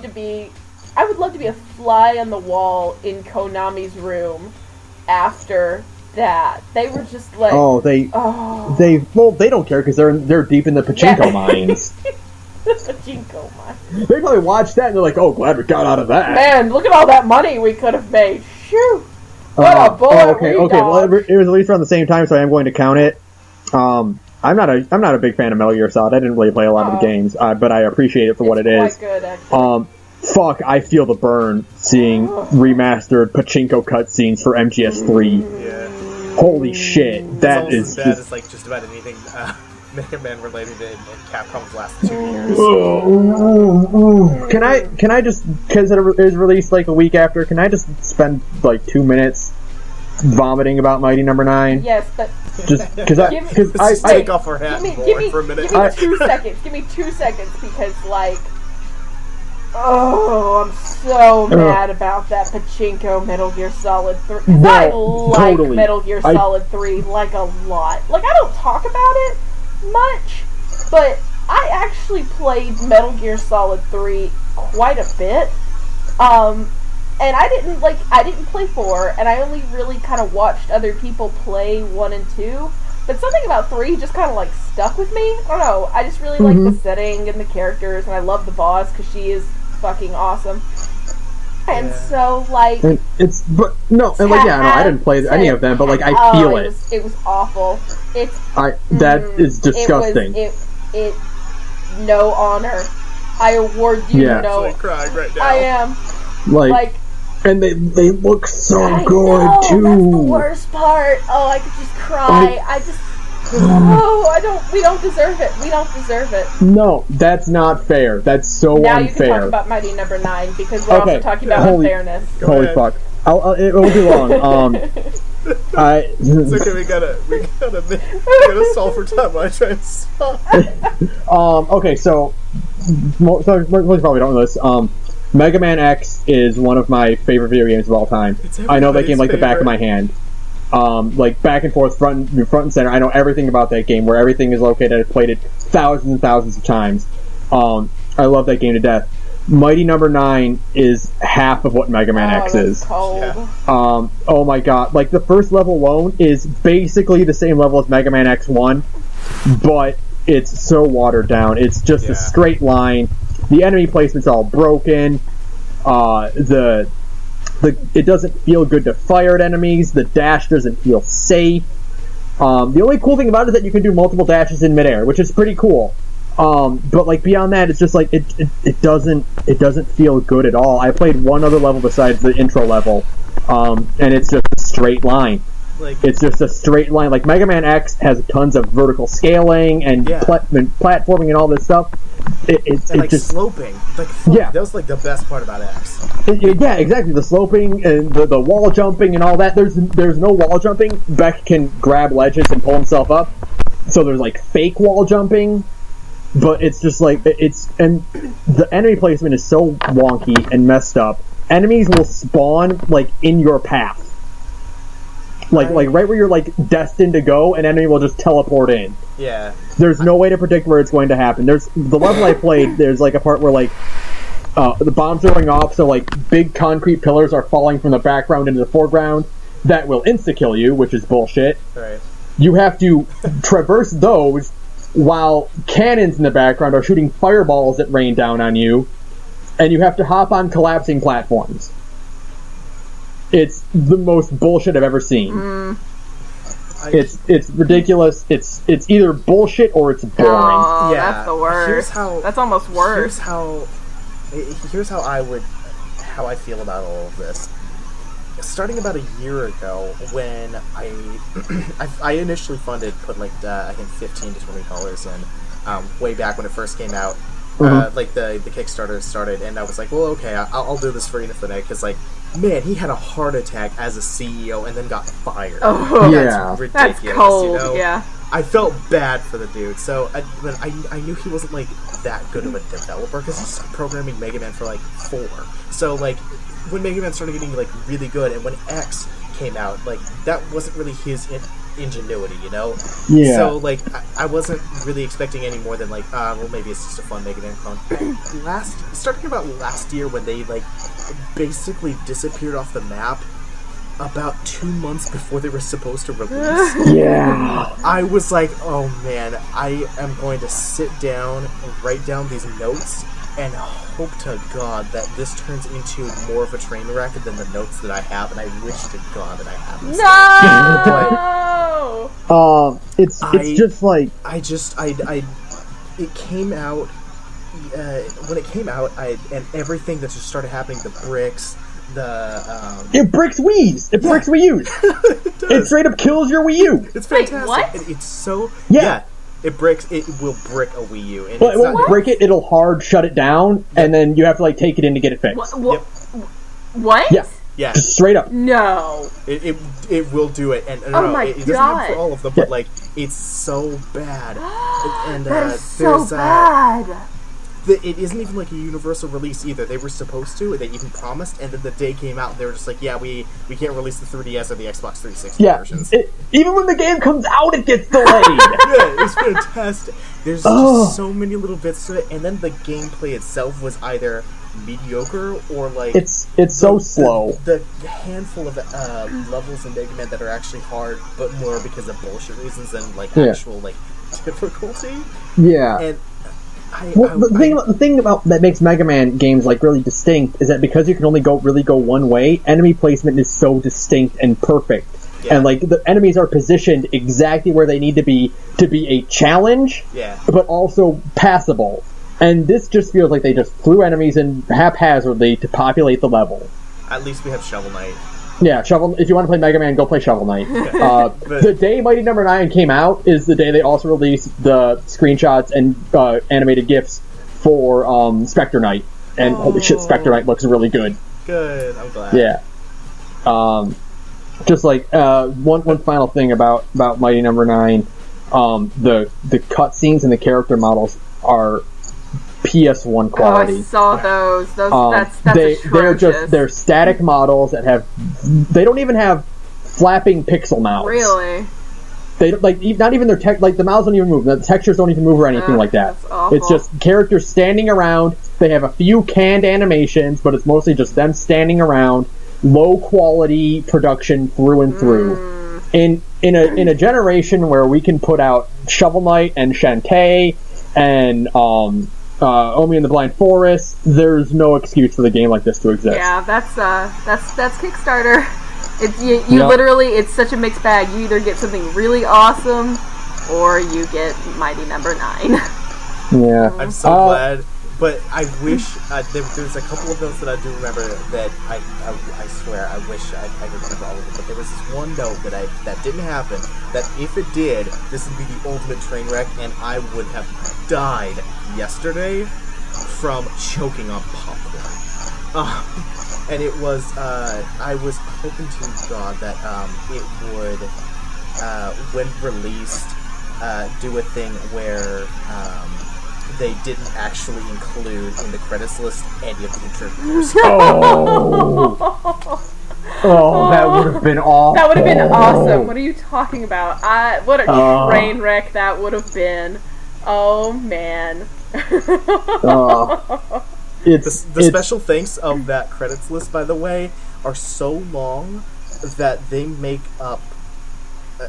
to be? I would love to be a fly on the wall in Konami's room after that. They were just like, they don't care because they're deep in the pachinko mines. The pachinko mines. They probably watched that and they're like, oh, glad we got out of that. Man, look at all that money we could have made. Shoo. What a boy. Okay. Well, it was released around the same time, so I am going to count it. I'm not a big fan of Metal Gear Solid. I didn't really play a lot of the games, but I appreciate it for what it is. Quite good, actually. Fuck, I feel the burn seeing remastered pachinko cutscenes for MGS3. Yeah. Holy shit, that is as bad as like just about anything Mega Man related in Capcom's last 2 years. Can I just, because it was released like a week after, can I just spend like 2 minutes vomiting about Mighty Number 9? Yes, but just because I take off our hat for a minute. Give me 2 seconds. Give me 2 seconds because like. Oh, I'm so mad about that pachinko Metal Gear Solid 3. No, I like totally. Metal Gear Solid 3 like a lot. Like, I don't talk about it much, but I actually played Metal Gear Solid 3 quite a bit. And I didn't play 4, and I only really kind of watched other people play 1 and 2. But something about 3 just kind of, like, stuck with me. I don't know. I just really like the setting and the characters, and I love the boss, because she is fucking awesome. And so, like... I didn't play any of them, but, like, I feel it. It was awful. That is disgusting. No honor. I award you no... I'm crying right now. I am. Like... And they look so good, too. That's the worst part. Oh, I could just cry. We don't deserve it. We don't deserve it. No, that's not fair. That's so now unfair. You can talk about Mighty Number 9 because we're also talking about unfairness. Holy fuck. It won't be long. It's okay, we gotta solve for time while I try and solve. Okay, so most probably don't know this. Mega Man X is one of my favorite video games of all time. I know that game like the back of my hand. Like back and forth, front and center. I know everything about that game, where everything is located. I've played it thousands and thousands of times. I love that game to death. Mighty Number 9 is half of what Mega Man X is. Cold. Yeah. Oh my god. Like, the first level alone is basically the same level as Mega Man X1, but it's so watered down. It's just a straight line. The enemy placement's all broken. It doesn't feel good to fire at enemies. The dash doesn't feel safe. The only cool thing about it is that you can do multiple dashes in midair, which is pretty cool. But like beyond that, it's just like it doesn't feel good at all. I played one other level besides the intro level, and it's just a straight line. It's just a straight line. Like Mega Man X has tons of vertical scaling and platforming and all this stuff. It's just sloping. That was like the best part about X. Yeah, exactly. The sloping and the wall jumping and all that. There's no wall jumping. Beck can grab ledges and pull himself up. So there's like fake wall jumping, but it's just like and the enemy placement is so wonky and messed up. Enemies will spawn like in your path. Like right where you're like destined to go, an enemy will just teleport in. Yeah. There's no way to predict where it's going to happen. There's the level I played. There's like a part where like the bombs are going off, so like big concrete pillars are falling from the background into the foreground. That will insta kill you, which is bullshit. Right. You have to traverse those while cannons in the background are shooting fireballs that rain down on you, and you have to hop on collapsing platforms. It's the most bullshit I've ever seen. It's ridiculous. It's either bullshit or it's boring. Oh, Yeah. that's the worst. That's almost worse. Here's how I feel about all of this. Starting about a year ago, when I initially put like I think $15 to $20 in, way back when it first came out. Like the Kickstarter started, and I was like, well, okay, I'll do this for Infinite, because like, man, he had a heart attack as a CEO and then got fired. Oh, that's ridiculous. That's cold. You know? Yeah. I felt bad for the dude, so I knew he wasn't like that good of a developer, because he's programming Mega Man for like 4. So like, when Mega Man started getting like really good, and when X came out, like that wasn't really his ingenuity, you know? Yeah. So like, I wasn't really expecting any more than like, well, maybe it's just a fun Mega Man clone. Starting about last year, when they like basically disappeared off the map about 2 months before they were supposed to release. Yeah. I was like, oh man, I am going to sit down and write down these notes and hope to God that this turns into more of a train wreck than the notes that I have, and I wish to God that I have this. No! It's just like... It came out, when it came out, and everything that just started happening, the bricks, it bricks Wii's! It bricks Wii U's! It straight up kills your Wii U! It's fantastic. Wait, what? It's so... Yeah. It will brick a Wii U. And Well, it won't break it, it'll hard shut it down, and then you have to like take it in to get it fixed. What? Yeah. Yeah. Just straight up. No. It will do it, and my it doesn't have for all of them, but like, it's so bad. And that is so bad. It isn't even like a universal release either. They were supposed to, they even promised, and then the day came out and they were just like, yeah, we can't release the 3DS or the Xbox 360 versions. Even when the game comes out, it gets delayed. Yeah, it's fantastic. There's just so many little bits to it, and then the gameplay itself was either mediocre or like... It's so slow. The handful of levels in Mega Man that are actually hard, but more because of bullshit reasons than like actual like difficulty. Yeah. And the thing about that makes Mega Man games like really distinct is that because you can only go one way, enemy placement is so distinct and perfect. Yeah. And like the enemies are positioned exactly where they need to be a challenge, but also passable. And this just feels like they just threw enemies in haphazardly to populate the level. At least we have Shovel Knight. Yeah, if you want to play Mega Man, go play Shovel Knight. The day Mighty No. 9 came out is the day they also released the screenshots and animated GIFs for Spectre Knight. And holy shit, Spectre Knight looks really good. Good, I'm glad. Yeah. Just like, one final thing about Mighty No. 9. The cutscenes and the character models are PS1 quality. Oh, I saw those. That's atrocious. They're static models that they don't even have flapping pixel mouths. Really? They like not even their the mouths don't even move. The textures don't even move or anything like that. It's just characters standing around. They have a few canned animations, but it's mostly just them standing around. Low quality production through and through. In a generation where we can put out Shovel Knight and Shantae and Omi and the Blind Forest, there's no excuse for the game like this to exist. Yeah, that's Kickstarter. You literally, it's such a mixed bag. You either get something really awesome, or you get Mighty No. 9. Yeah. I'm so glad, but I wish there's a couple of those that I do remember that I swear I wish I could remember all of them. But there was this one note that didn't happen. That if it did, this would be the ultimate train wreck, and I would have died yesterday from choking on popcorn. And it was I was hoping to God that it would when released do a thing where they didn't actually include in the credits list any of the contributors. Oh, that would have been awesome. That would have been awesome. What are you talking about? What a train wreck that would have been. Oh, man. The special thanks of that credits list, by the way, are so long that they make up, I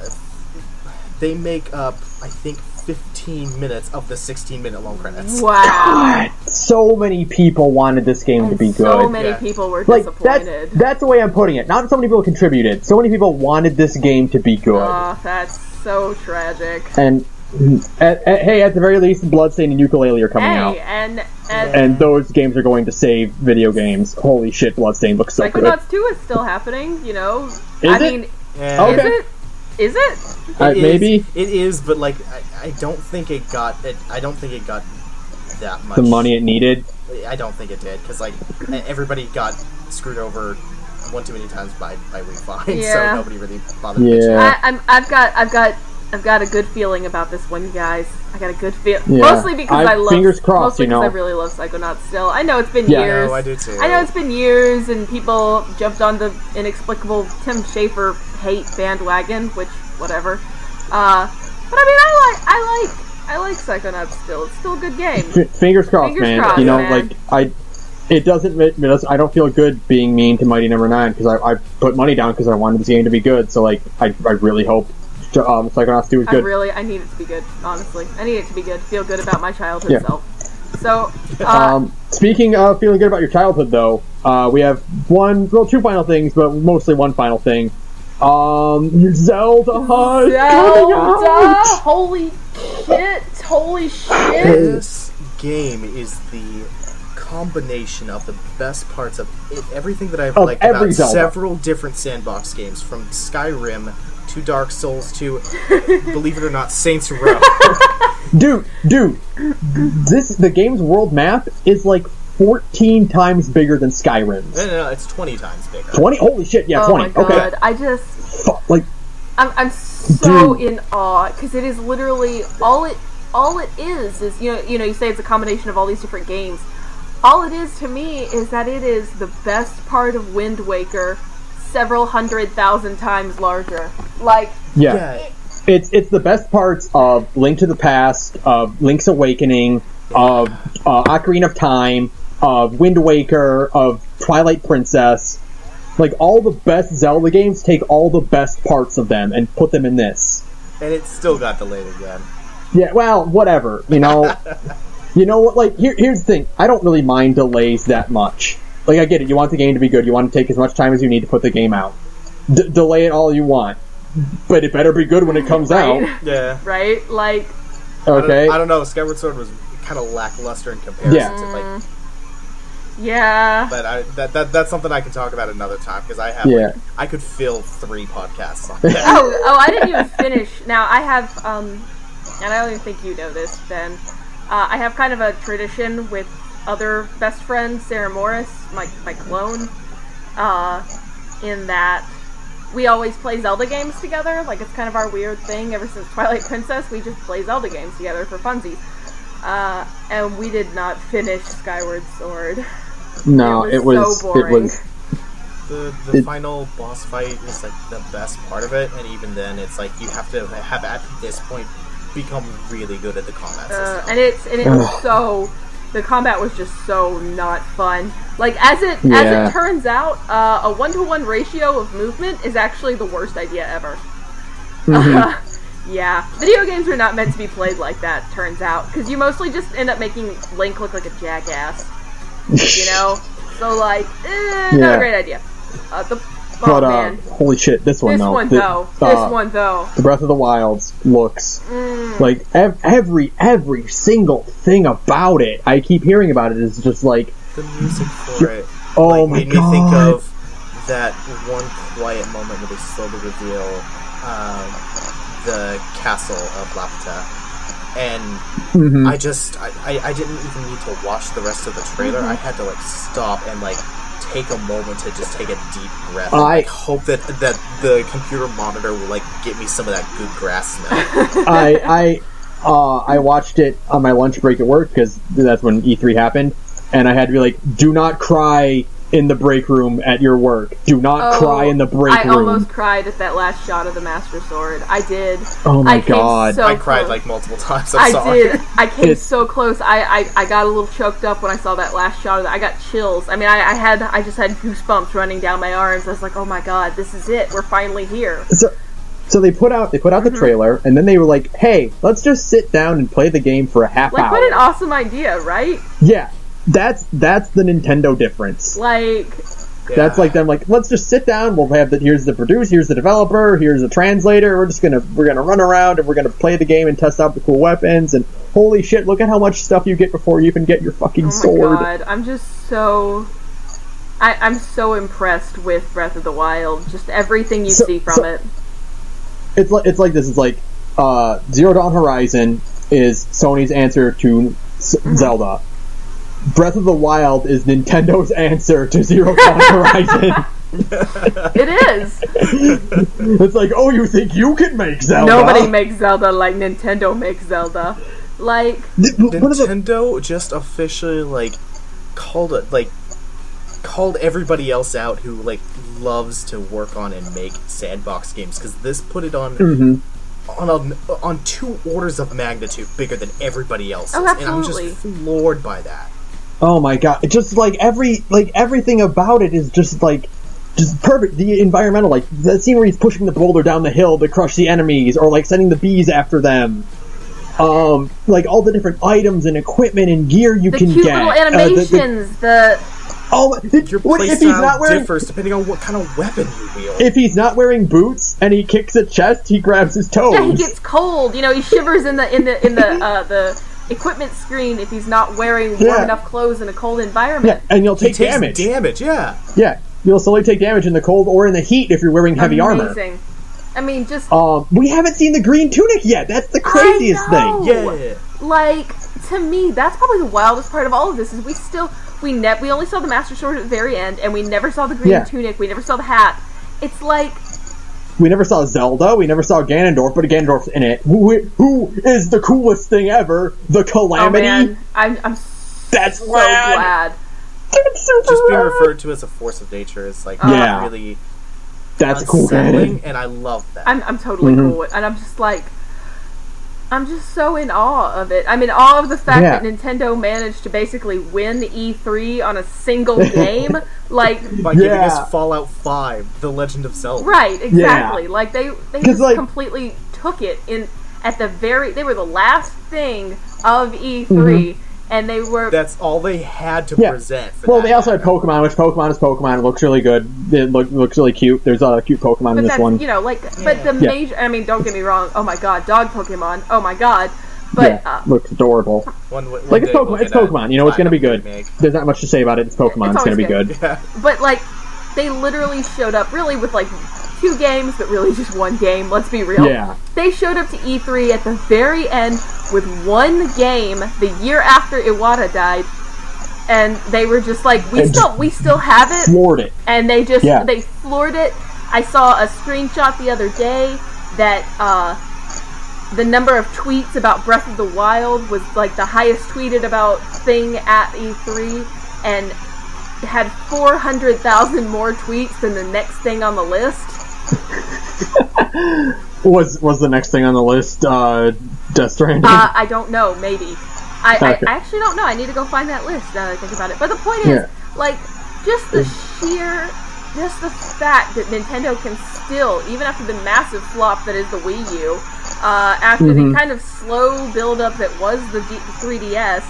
think, 15 minutes of the 16-minute long credits. Wow. so many people wanted this game to be good. So many people were disappointed. That's the way I'm putting it. Not so many people contributed. So many people wanted this game to be good. Oh, that's so tragic. And hey, at the very least, Bloodstained and Yooka-Laylee are coming out. And those games are going to save video games. Holy shit, Bloodstained looks so good. Psychonauts 2 is still happening, you know? Okay. Is it? Maybe it is, but like I don't think it got that much. The money it needed. I don't think it did, because like everybody got screwed over one too many times by refines, so nobody really bothered. Yeah, I've got a good feeling about this one, you guys. I got a good feeling, yeah. mostly because I love. Fingers crossed, mostly because I really love Psychonauts. Still, I know it's been years. No, I do too. I know it's been years, and people jumped on the inexplicable Tim Schafer hate bandwagon, which whatever. But I mean, I like Psychonauts still. It's still a good game. Fingers crossed, man. Crossed, you know, man. like I don't feel good being mean to Mighty Number 9 because I put money down because I wanted this game to be good. So like I really hope Psychonauts 2 is good. I need it to be good. Honestly, I need it to be good. Feel good about my childhood self. So, speaking of feeling good about your childhood, though, we have two final things, but mostly one final thing. Zelda! Holy shit! This game is the combination of the best parts of everything that I've liked about several different sandbox games, from Skyrim to Dark Souls to, believe it or not, Saints Row. Dude, the game's world map is like 14 times bigger than Skyrim's. No, it's 20 times bigger. 20? Holy shit, yeah, 20. Oh my god, okay. I'm so in awe, because it is literally, all it is, you know, you say it's a combination of all these different games. All it is to me is that it is the best part of Wind Waker, several 100,000 times larger. Like, yeah. It's the best parts of Link to the Past, of Link's Awakening, of Ocarina of Time, of Wind Waker, of Twilight Princess. Like, all the best Zelda games take all the best parts of them and put them in this. And it still got delayed again. Yeah, well, whatever, you know. You know what, like, here's the thing. I don't really mind delays that much. Like, I get it. You want the game to be good. You want to take as much time as you need to put the game out. Delay it all you want. But it better be good when it comes out. Yeah. Right? Like... Okay. I don't know. Skyward Sword was kind of lackluster in comparison to, like... Yeah. But that's something I can talk about another time, because I have, I could fill 3 podcasts on that. Oh, I didn't even finish. Now, I have, and I don't even think you know this, Ben. I have kind of a tradition with other best friends, Sarah Morris, my clone, in that we always play Zelda games together. Like, it's kind of our weird thing. Ever since Twilight Princess, we just play Zelda games together for funsies. And we did not finish Skyward Sword. No, it was so boring. The final boss fight is like the best part of it, and even then, it's like you have to have at this point become really good at the combat system. And it was so. The combat was just so not fun. Like, as it turns out, a 1-to-1 ratio of movement is actually the worst idea ever. Mm-hmm. Yeah, video games are not meant to be played like that, turns out, because you mostly just end up making Link look like a jackass, you know? So, like, not a great idea. Man. Holy shit, this one, though. This one, though. The Breath of the Wilds looks like every single thing about it. I keep hearing about it is just like... The music for it. Oh, made me think of that one quiet moment where they slowly reveal the castle of Laputa. And I didn't even need to watch the rest of the trailer. I had to, like, stop and, like, take a moment to just take a deep breath. And, like, hope that the computer monitor will, like, get me some of that good grass smell. I watched it on my lunch break at work, because that's when E3 happened, and I had to be like, do not cry in the break room at your work. Do not cry in the break room. I almost cried at that last shot of the Master Sword. I did. Oh my god. So I cried like multiple times. I'm sorry. I did. I came so close. I got a little choked up when I saw that last shot of that. I got chills. I mean, I just had goosebumps running down my arms. I was like, oh my god, this is it. We're finally here. So they put out the trailer, and then they were like, hey, let's just sit down and play the game for a half hour. Like, what an awesome idea, right? Yeah. that's the Nintendo difference. Like, that's like them. Like, let's just sit down. We'll have here's the producer, here's the developer, here's the translator. We're gonna run around and we're gonna play the game and test out the cool weapons. And holy shit, look at how much stuff you get before you even get your fucking sword. Oh my god, I'm just so. I'm so impressed with Breath of the Wild. Just everything you see from it. It's like this. It's like Zero Dawn Horizon is Sony's answer to Zelda. Breath of the Wild is Nintendo's answer to Zero Dawn Horizon. It is. It's like, oh, you think you can make Zelda? Nobody makes Zelda like Nintendo makes Zelda. Like, Nintendo just officially called everybody else out who loves to work on and make sandbox games, because this put it on on 2 orders of magnitude bigger than everybody else's. Oh, absolutely. And I'm just floored by that. Oh my god! It's just everything about it is just perfect. The environmental, like that scene where he's pushing the boulder down the hill to crush the enemies, or sending the bees after them. All the different items and equipment and gear you can get. The cute little animations. Your playstyle differs depending on what kind of weapon you wield. If he's not wearing boots and he kicks a chest, he grabs his toes. Yeah, he gets cold. He shivers in the equipment screen if he's not wearing warm enough clothes in a cold environment. Yeah, and you'll take damage. Yeah, you'll slowly take damage in the cold or in the heat if you're wearing heavy armor. Amazing. I mean, just we haven't seen the green tunic yet. That's the craziest thing. Yeah. To me, that's probably the wildest part of all of this. Is we only saw the Master Sword at the very end, and we never saw the green tunic. We never saw the hat. It's like we never saw Zelda. We never saw Ganondorf, but Ganondorf's in it. Who is the coolest thing ever? The Calamity. Oh man, I'm that's so glad. Just being referred to as a force of nature is really. That's cool, and I love that. I'm totally cool with, and I'm just so in awe of it. I'm in awe of the fact that Nintendo managed to basically win E3 on a single game, by giving us Fallout 5, The Legend of Zelda. Right, exactly. Yeah. They just completely took it in at the they were the last thing of E3. And they were... That's all they had to present. They also had Pokemon, which Pokemon is Pokemon. It looks really good. It looks really cute. There's a cute Pokemon in this one. But the major... I mean, don't get me wrong. Oh my god, dog Pokemon. Oh my god. But... looks adorable. It's Pokemon. It's Pokemon. It's going to be good. There's not much to say about it. It's Pokemon. It's going to be good. Yeah. But, they literally showed up really with, 2 games, but really just 1 game. Let's be real. Yeah. They showed up to E3 at the very end with 1 game the year after Iwata died, and they were just we still have it. Floored it. And they just they floored it. I saw a screenshot the other day that the number of tweets about Breath of the Wild was the highest tweeted about thing at E3, and had 400,000 more tweets than the next thing on the list. Was the next thing on the list Death Stranding? I don't know, maybe. I actually don't know. I need to go find that list now that I think about it. But the point is, just the fact that Nintendo can still, even after the massive flop that is the Wii U, after the kind of slow build-up that was the 3DS,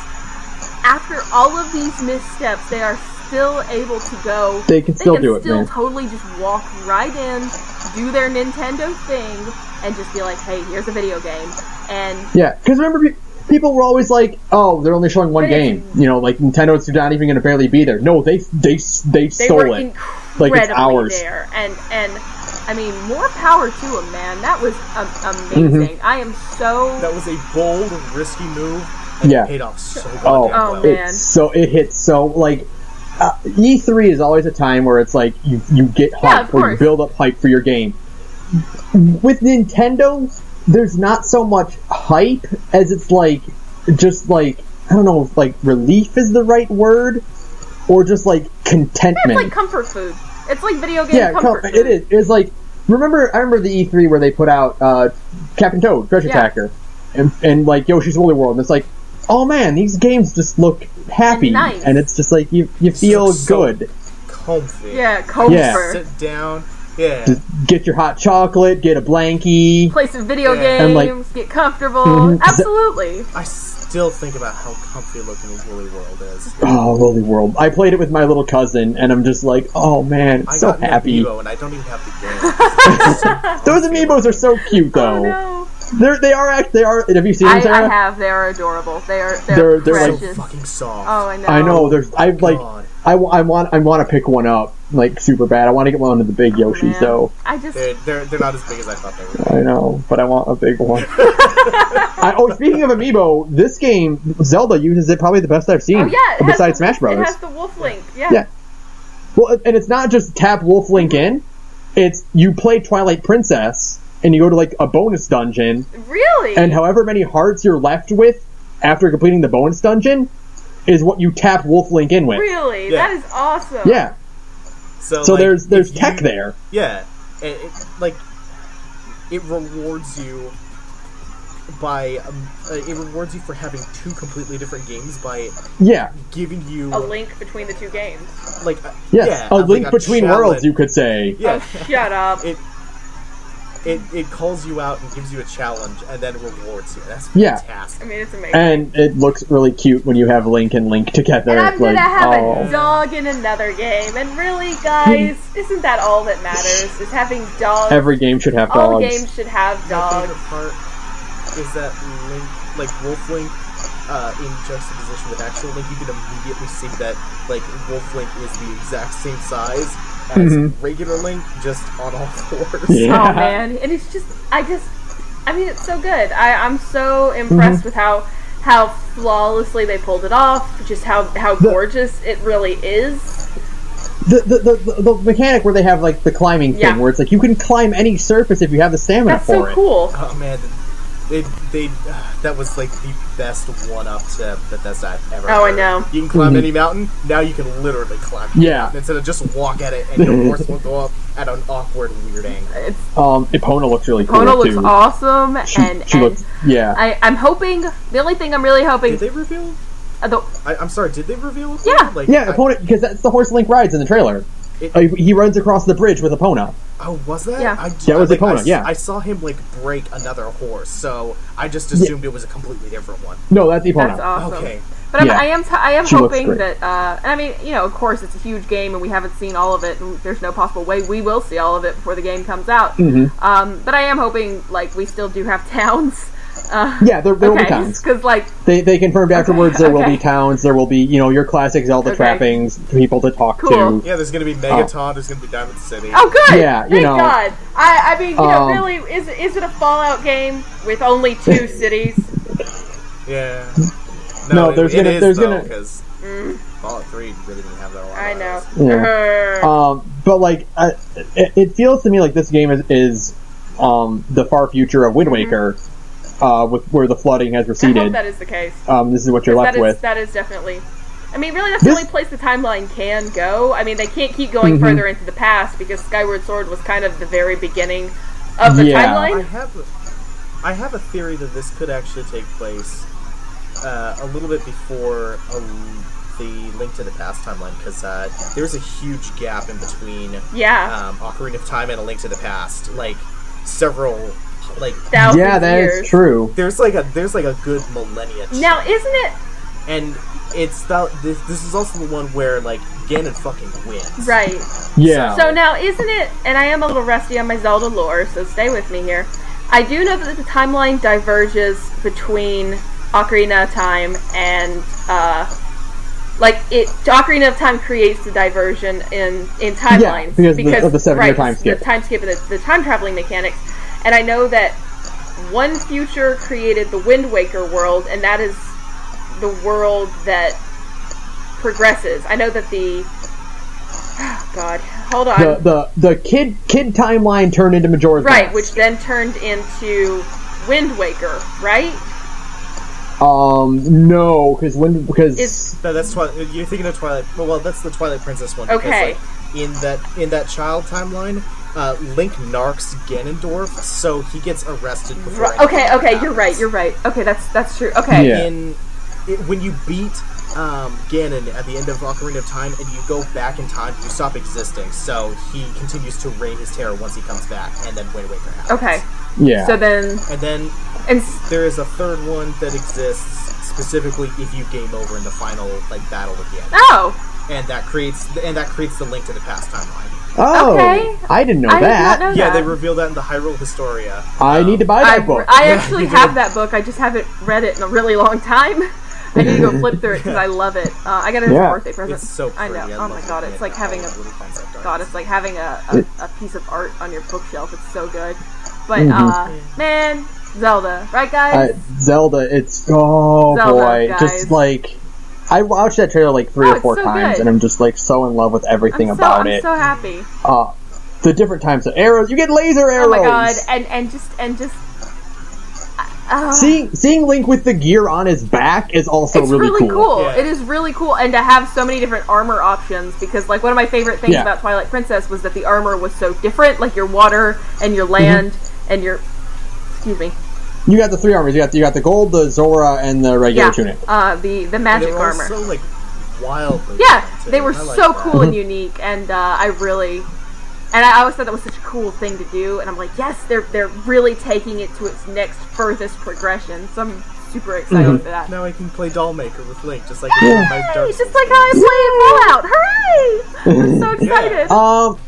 after all of these missteps, they are still able to go. They can still do it, man. Totally just walk right in, do their Nintendo thing, and just be like, "Hey, here's a video game." And because remember, people were always like, "Oh, they're only showing 1 game." Nintendo's not even going to barely be there. No, they stole it. It's ours. There, and I mean, more power to them, man. That was amazing. I am so. That was a bold, risky move. And it paid off so well. Oh man! It hit so E3 is always a time where it's you get hype or you build up hype for your game. With Nintendo, there's not so much hype as it's just I don't know if relief is the right word, or just contentment. It's like comfort food. It's like video game comfort food. It is. It's I remember the E3 where they put out Captain Toad, Treasure Tracker, and Yoshi's Woolly World, and it's oh man, these games just look happy, and nice. And it's just you feel good. Comfy. Yeah, comfort. Sit down. Yeah. Just get your hot chocolate, get a blankie, play some video games, get comfortable. Absolutely. I still think about how comfy looking Woolly World is. Oh, Woolly World. I played it with my little cousin, and I'm just like, oh man, I so got happy. an amiibo, and I don't even have the game. Those amiibos are so cute, though. Oh no. They are. Have you seen them, Sarah? I have. They are adorable. They're They're precious. so fucking soft. Oh, I know. I know. God. I want to pick one up like super bad. I want to get one of the big Yoshis, Man. though. I just. They're not as big as I thought they were. I know, but I want a big one. Speaking of amiibo, this game Zelda uses it probably the best I've seen. Oh yeah. Besides Smash Bros. It has the Wolf Link. Yeah. Yeah. Well, and it's not just tap Wolf Link in. It's you play Twilight Princess and you go to like a bonus dungeon. Really? And however many hearts you're left with after completing the bonus dungeon is what you tap Wolf Link in with. Really? Yeah. That is awesome. Yeah. So like, there's tech there. Yeah. It rewards you by it rewards you for having two completely different games by giving you a link between the two games. Like a link between worlds, you could say. Yeah. Oh, shut up. It calls you out and gives you a challenge and then rewards you. That's fantastic. I mean, it's amazing. And it looks really cute when you have Link and Link together. And I'm gonna have oh. a dog in another game. And really, guys, isn't that all that matters? Is having dogs. Every game should have dogs. All games should have dogs. My favorite part is that Link, like Wolf Link, in juxtaposition with actual Link, you can immediately see that like Wolf Link is the exact same size as regular Link, just on all fours. Yeah. Oh man, and it's just, I mean, it's so good. I'm so impressed with how flawlessly they pulled it off. Just how gorgeous it really is. The mechanic where they have like the climbing thing, where it's like you can climb any surface if you have the stamina That's for it. That's so cool. Oh man. That was like the best one-up to Bethesda I've ever heard. I know. You can climb any mountain, now you can literally climb any mountain instead of just walk at it and your horse will go up at an awkward, weird angle. Epona looks really cool Epona too. looks awesome, she looks, I'm hoping, the only thing I'm really hoping... Did they reveal? I'm sorry, did they reveal? Yeah, Epona, because that's the horse Link rides in the trailer. He runs across the bridge with Epona. Oh, was that? Yeah. That was Epona, yeah. I saw him, break another horse, so I just assumed it was a completely different one. No, that's Epona. That's awesome. Okay. But I am hoping that, and I mean, of course, it's a huge game, and we haven't seen all of it, and there's no possible way we will see all of it before the game comes out. But I am hoping, we still do have towns. There will be towns. Because, they confirmed afterwards there will be towns, there will be, your classic Zelda trappings, people to talk to. Yeah, there's going to be Megaton, there's going to be Diamond City. Oh, good! Yeah, Thank God. I mean, really, is it a Fallout game with only 2 cities? Yeah. No, there's gonna because Fallout 3 really didn't have that a lot. I know. Yeah. But it feels to me like this game is the far future of Wind Waker, with where the flooding has receded. I hope that is the case. This is what you're left with. That is definitely. I mean, really, that's the only place the timeline can go. I mean, they can't keep going further into the past because Skyward Sword was kind of the very beginning of the timeline. I have a theory that this could actually take place a little bit before the Link to the Past timeline, because there's a huge gap in between Ocarina of Time and A Link to the Past, several thousands that years. Is true. There's a good millennia. Now, isn't it? And it's this is also the one where Ganon fucking wins. Right. Yeah. So now, isn't it? And I am a little rusty on my Zelda lore, so stay with me here. I do know that the timeline diverges between Ocarina of Time and Ocarina of Time creates the diversion in timelines because of the 7-year time skip. The time skip and the time traveling mechanics. And I know that one future created the Wind Waker world, and that is the world that progresses. I know that God, hold on. The kid timeline turned into Majora's Mask. Right, which then turned into Wind Waker, right? No, because no, that's you're thinking of Twilight. Well, that's the Twilight Princess one. Okay. Because, in that child timeline, Link narcs Ganondorf, so he gets arrested before. Okay, you're right. Okay, that's true. Okay. Yeah. When you beat Ganon at the end of Ocarina of Time and you go back in time, you stop existing, so he continues to reign his terror once he comes back, and then Wind Waker happens. Okay. Yeah. So then... And then there is a third one that exists specifically if you game over in the final battle at the end. Oh, And that creates the link to the past timeline. Oh, okay. I didn't know I did that. not know Yeah, that. they reveal that in the Hyrule Historia. I need to buy that book. I actually have that book. I just haven't read it in a really long time. I need to go flip through it because I love it. I got it as a birthday present. It's so pretty. I know. Oh my god, it's like having a piece of art on your bookshelf. It's so good. But man, Zelda, right guys? Zelda, Zelda, boy, guys. just I watched that trailer 3 or 4 times, good. and I'm just so in love with everything about it. I'm so happy. The different types of arrows, you get laser arrows. Oh my god, and just. Seeing Link with the gear on his back is also really cool. Yeah. It is really cool, and to have so many different armor options, because one of my favorite things about Twilight Princess was that the armor was so different, your water and your land and your. Excuse me. You got the 3 armors. You got the gold, the Zora, and the regular tunic. The magic armor. So wildly. Yeah, they were so cool and unique, and I always thought that was such a cool thing to do, and I'm like, yes, they're really taking it to its next furthest progression. So I'm super excited for that. Now I can play Doll Maker with Link, just like my Dark Souls. Just like how I play in Fallout. Hooray! I'm so excited.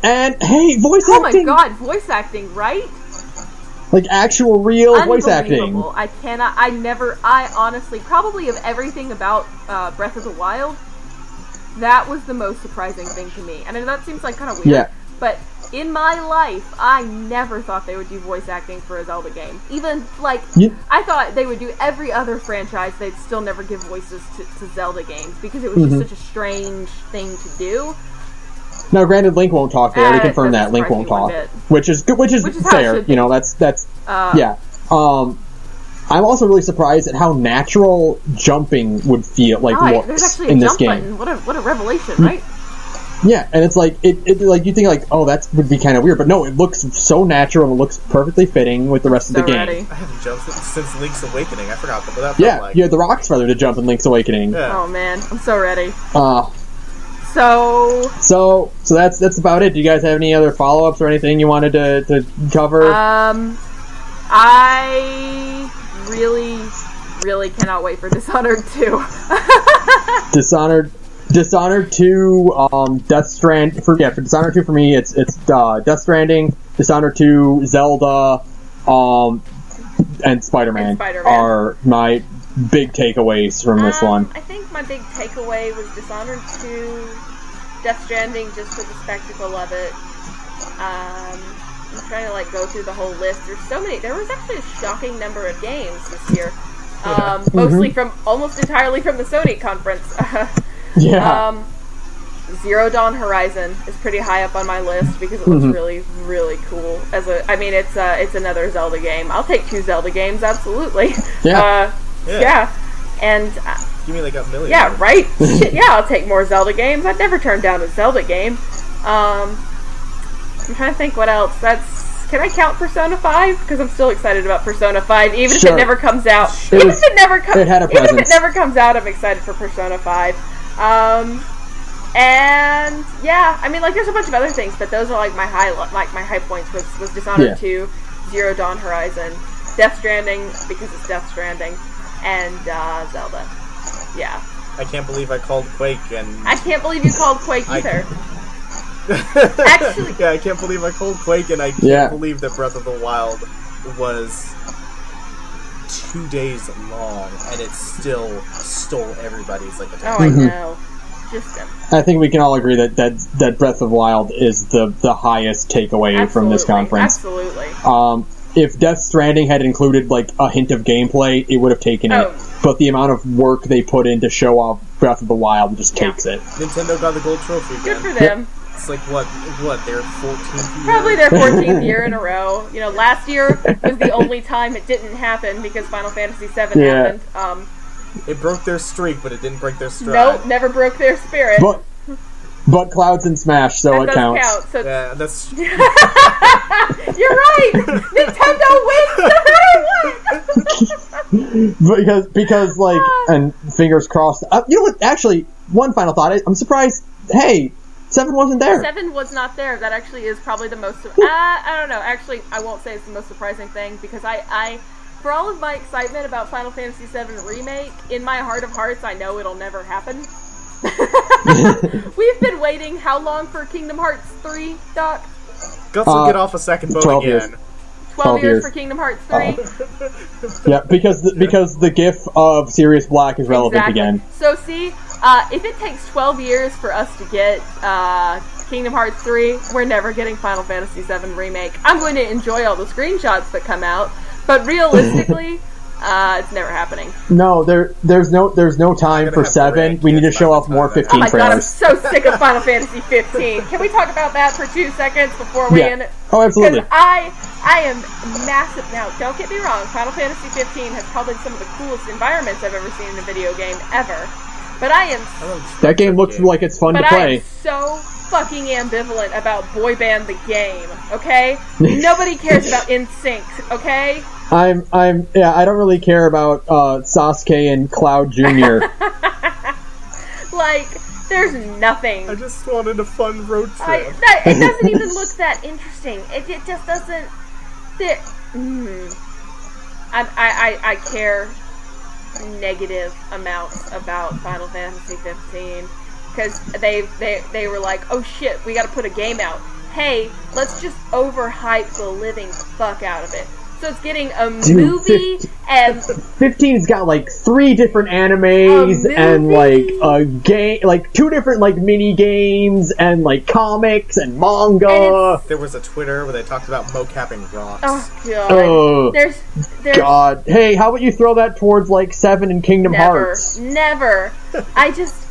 And hey, voice acting. Oh my god, voice acting, right? Actual real voice acting. I honestly, probably of everything about Breath of the Wild, that was the most surprising thing to me. And I know that seems kind of weird, but in my life, I never thought they would do voice acting for a Zelda game. Even, I thought they would do every other franchise, they'd still never give voices to Zelda games, because it was just such a strange thing to do. Now, granted, Link won't talk. They already confirmed that Link won't talk, which is good, which is fair. That's yeah. I'm also really surprised at how natural jumping would feel looks in this game. What a revelation, right? Yeah, and it's you think oh, that would be kind of weird, but no, it looks so natural and it looks perfectly fitting with the rest of the game. Ready. I haven't jumped since Link's Awakening. I forgot what that felt like. You had the Rocks Feather to jump in Link's Awakening. Yeah. Oh man, I'm so ready. So that's about it. Do you guys have any other follow-ups or anything you wanted to cover? I really cannot wait for Dishonored 2. Dishonored 2, Death Strand. For Dishonored 2 for me, it's Death Stranding, Dishonored 2, Zelda, and Spider-Man are my big takeaways from this one. I think my big takeaway was Dishonored 2, Death Stranding, just for the spectacle of it. I'm trying to go through the whole list. There's so many. There was actually a shocking number of games this year. Mostly almost entirely from the Sony conference. Zero Dawn Horizon is pretty high up on my list because it looks really, really cool. It's another Zelda game. I'll take 2 Zelda games, absolutely. Yeah. And give me a million. Yeah, right. I'll take more Zelda games. I'd never turn down a Zelda game. I'm trying to think what else. Can I count Persona 5? Because I'm still excited about Persona 5, even if it never comes out. Even if it never comes out, I'm excited for Persona 5. And yeah, there's a bunch of other things, but those are my high points was Dishonored 2, Zero Dawn Horizon, Death Stranding because it's Death Stranding, and Zelda. Yeah. I can't believe I called Quake, and I can't believe you called Quake either. Actually, I can't believe I called Quake, and I can't believe that Breath of the Wild was 2 days long, and it still stole everybody's attention. Oh, I know. I think we can all agree that Breath of the Wild is the highest takeaway from this conference. Absolutely. If Death Stranding had included a hint of gameplay, it would have taken it. But the amount of work they put in to show off Breath of the Wild just takes it. Nintendo got the gold trophy again. Good for them. It's what their 14th year? Probably their 14th year in a row. Last year was the only time it didn't happen because Final Fantasy VII happened. It broke their streak, but it didn't break their stride. Nope, never broke their spirit. But Clouds and Smash, so it counts. Count, so yeah, that's... You're right! Nintendo wins no matter what! because and fingers crossed. You know what, actually, one final thought. I'm surprised, 7 wasn't there. 7 was not there. That actually is probably the most... I don't know. Actually, I won't say it's the most surprising thing, because for all of my excitement about Final Fantasy VII Remake, in my heart of hearts, I know it'll never happen. We've been waiting how long for Kingdom Hearts 3, Doc? Guts will get off a second boat again. Years. 12 years for Kingdom Hearts 3? Yeah, because the GIF of Sirius Black is relevant again. So see, if it takes 12 years for us to get Kingdom Hearts 3, we're never getting Final Fantasy VII Remake. I'm going to enjoy all the screenshots that come out, but realistically, it's never happening. No, there's no time for 7. We need to show off more 15 trailers. Oh my god, I'm so sick of Final Fantasy 15. Can we talk about that for 2 seconds before we end it? Oh, absolutely. Because I am massive now. Don't get me wrong, Final Fantasy 15 has probably some of the coolest environments I've ever seen in a video game ever. But that game looks like it's fun to play. I am so fucking ambivalent about Boy Band the game, okay? Nobody cares about NSYNC, okay? I don't really care about Sasuke and Cloud Jr. Like, there's nothing. I just wanted a fun road trip. It doesn't even look that interesting. It just doesn't. I care negative amounts about Final Fantasy 15 because they were like, oh shit, we got to put a game out. Hey, let's just overhype the living fuck out of it. So it's getting a movie and 15's got like 3 different animes and like a game, like 2 different like mini games and like comics and manga. There was a Twitter where they talked about mocapping rocks. Oh god. There's God. Hey, how about you throw that towards like 7 and Kingdom Hearts? Never. I just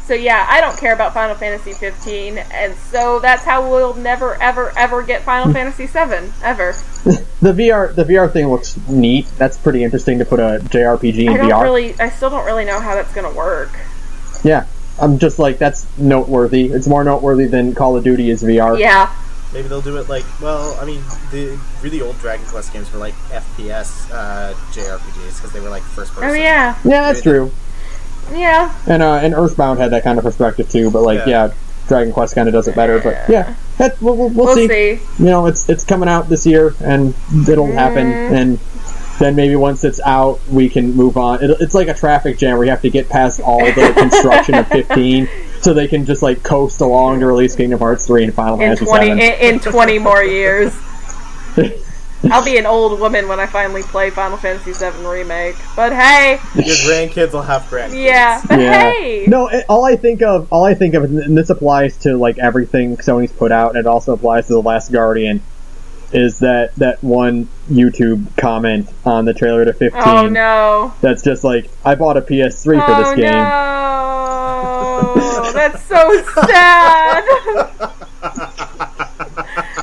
So yeah, I don't care about Final Fantasy 15, and so that's how we'll never, ever, ever get Final Fantasy 7, ever. The VR thing looks neat. That's pretty interesting to put a JRPG in VR. I still don't really know how that's gonna work. Yeah, I'm just like, that's noteworthy. It's more noteworthy than Call of Duty is VR. Yeah. Maybe they'll do it like, well, I mean, the really old Dragon Quest games were like FPS JRPGs, because they were like first person. Oh yeah. Yeah, that's true. Yeah. And Earthbound had that kind of perspective too, but like, yeah Dragon Quest kind of does it better. But yeah, we'll see. You know, it's coming out this year, and it'll happen. And then maybe once it's out, we can move on. It's like a traffic jam where you have to get past all the construction of 15, so they can just like coast along to release Kingdom Hearts 3 and Final Fantasy 7 in 20 more years. I'll be an old woman when I finally play Final Fantasy VII Remake. But hey, your grandkids will have grandkids. Yeah, but hey. No, all I think of, and this applies to like everything Sony's put out, and it also applies to The Last Guardian, is that one YouTube comment on the trailer to 15. Oh no. That's just like, I bought a PS3 for this game. Oh no. That's so sad.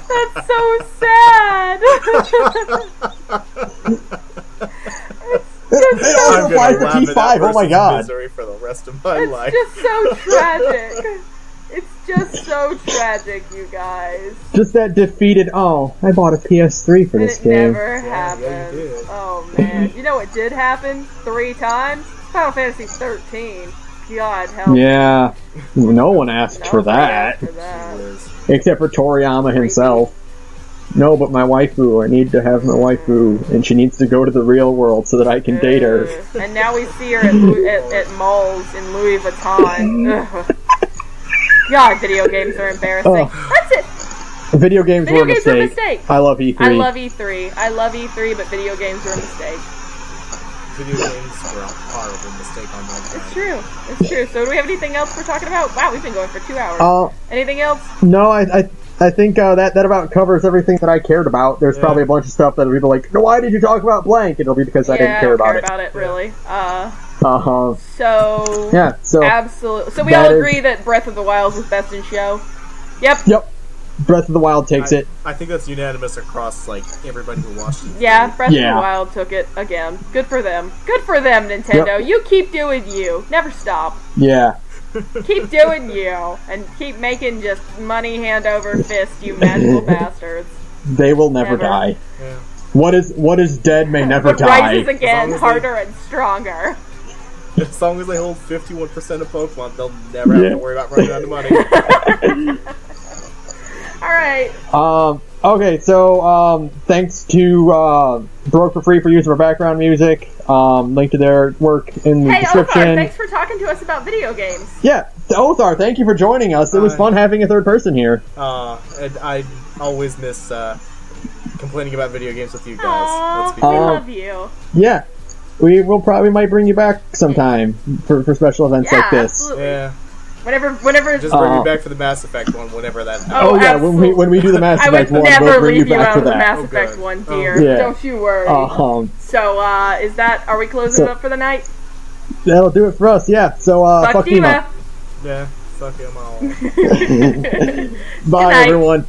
That's so sad. It also applies to P5. Oh my god. Misery for the rest of my life. It's just so tragic. It's just so tragic, you guys. Just that defeated, I bought a PS3 for this game. It never happened. Oh man. You know what did happen 3 times? Final Fantasy 13. God help. Yeah. No one asked for that. Except for Toriyama himself. No, but my waifu. I need to have my waifu, and she needs to go to the real world so that I can date her. And now we see her at malls in Louis Vuitton. God, video games are embarrassing. That's it. Video games were a mistake. I love E3. I love E3, but video games were a mistake. Video games were a horrible mistake on my part. It's true. So do we have anything else we're talking about? Wow, we've been going for 2 hours. Anything else? No, I think that about covers everything that I cared about. There's probably a bunch of stuff that'll be like, no, why did you talk about blank? It'll be because I didn't care about it. Really. So yeah, absolutely. So we all agree that Breath of the Wild was best in show. Yep. Breath of the Wild takes it. I think that's unanimous across like everybody who watched it. Yeah, Breath of the Wild took it again. Good for them. Good for them, Nintendo. Yep. You keep doing you. Never stop. Yeah. Keep doing you, and keep making just money hand over fist, you magical bastards. They will never die. Yeah. What is dead may never die. Rises again, harder and stronger. As long as they hold 51% of Pokemon, they'll never have to worry about running out of money. Alright. Okay, so, thanks to, Broke for Free for using our background music. Link to their work in the description. Othar, thanks for talking to us about video games. Yeah, Othar, thank you for joining us. It was fun having a third person here. And I always miss complaining about video games with you guys. Aww, we love you. Yeah, we might bring you back sometime for special events like this. Absolutely. Yeah. Whenever. Just bring me back for the Mass Effect one, whenever that happens. Oh yeah, when we do the Mass Effect one, I would we'll never bring you leave you back out for of the that. Mass Effect one, dear. Yeah. Don't you worry. So, are we closing up for the night? That'll do it for us, yeah. So, fuck Dima. Yeah, fuck him all. Bye, everyone.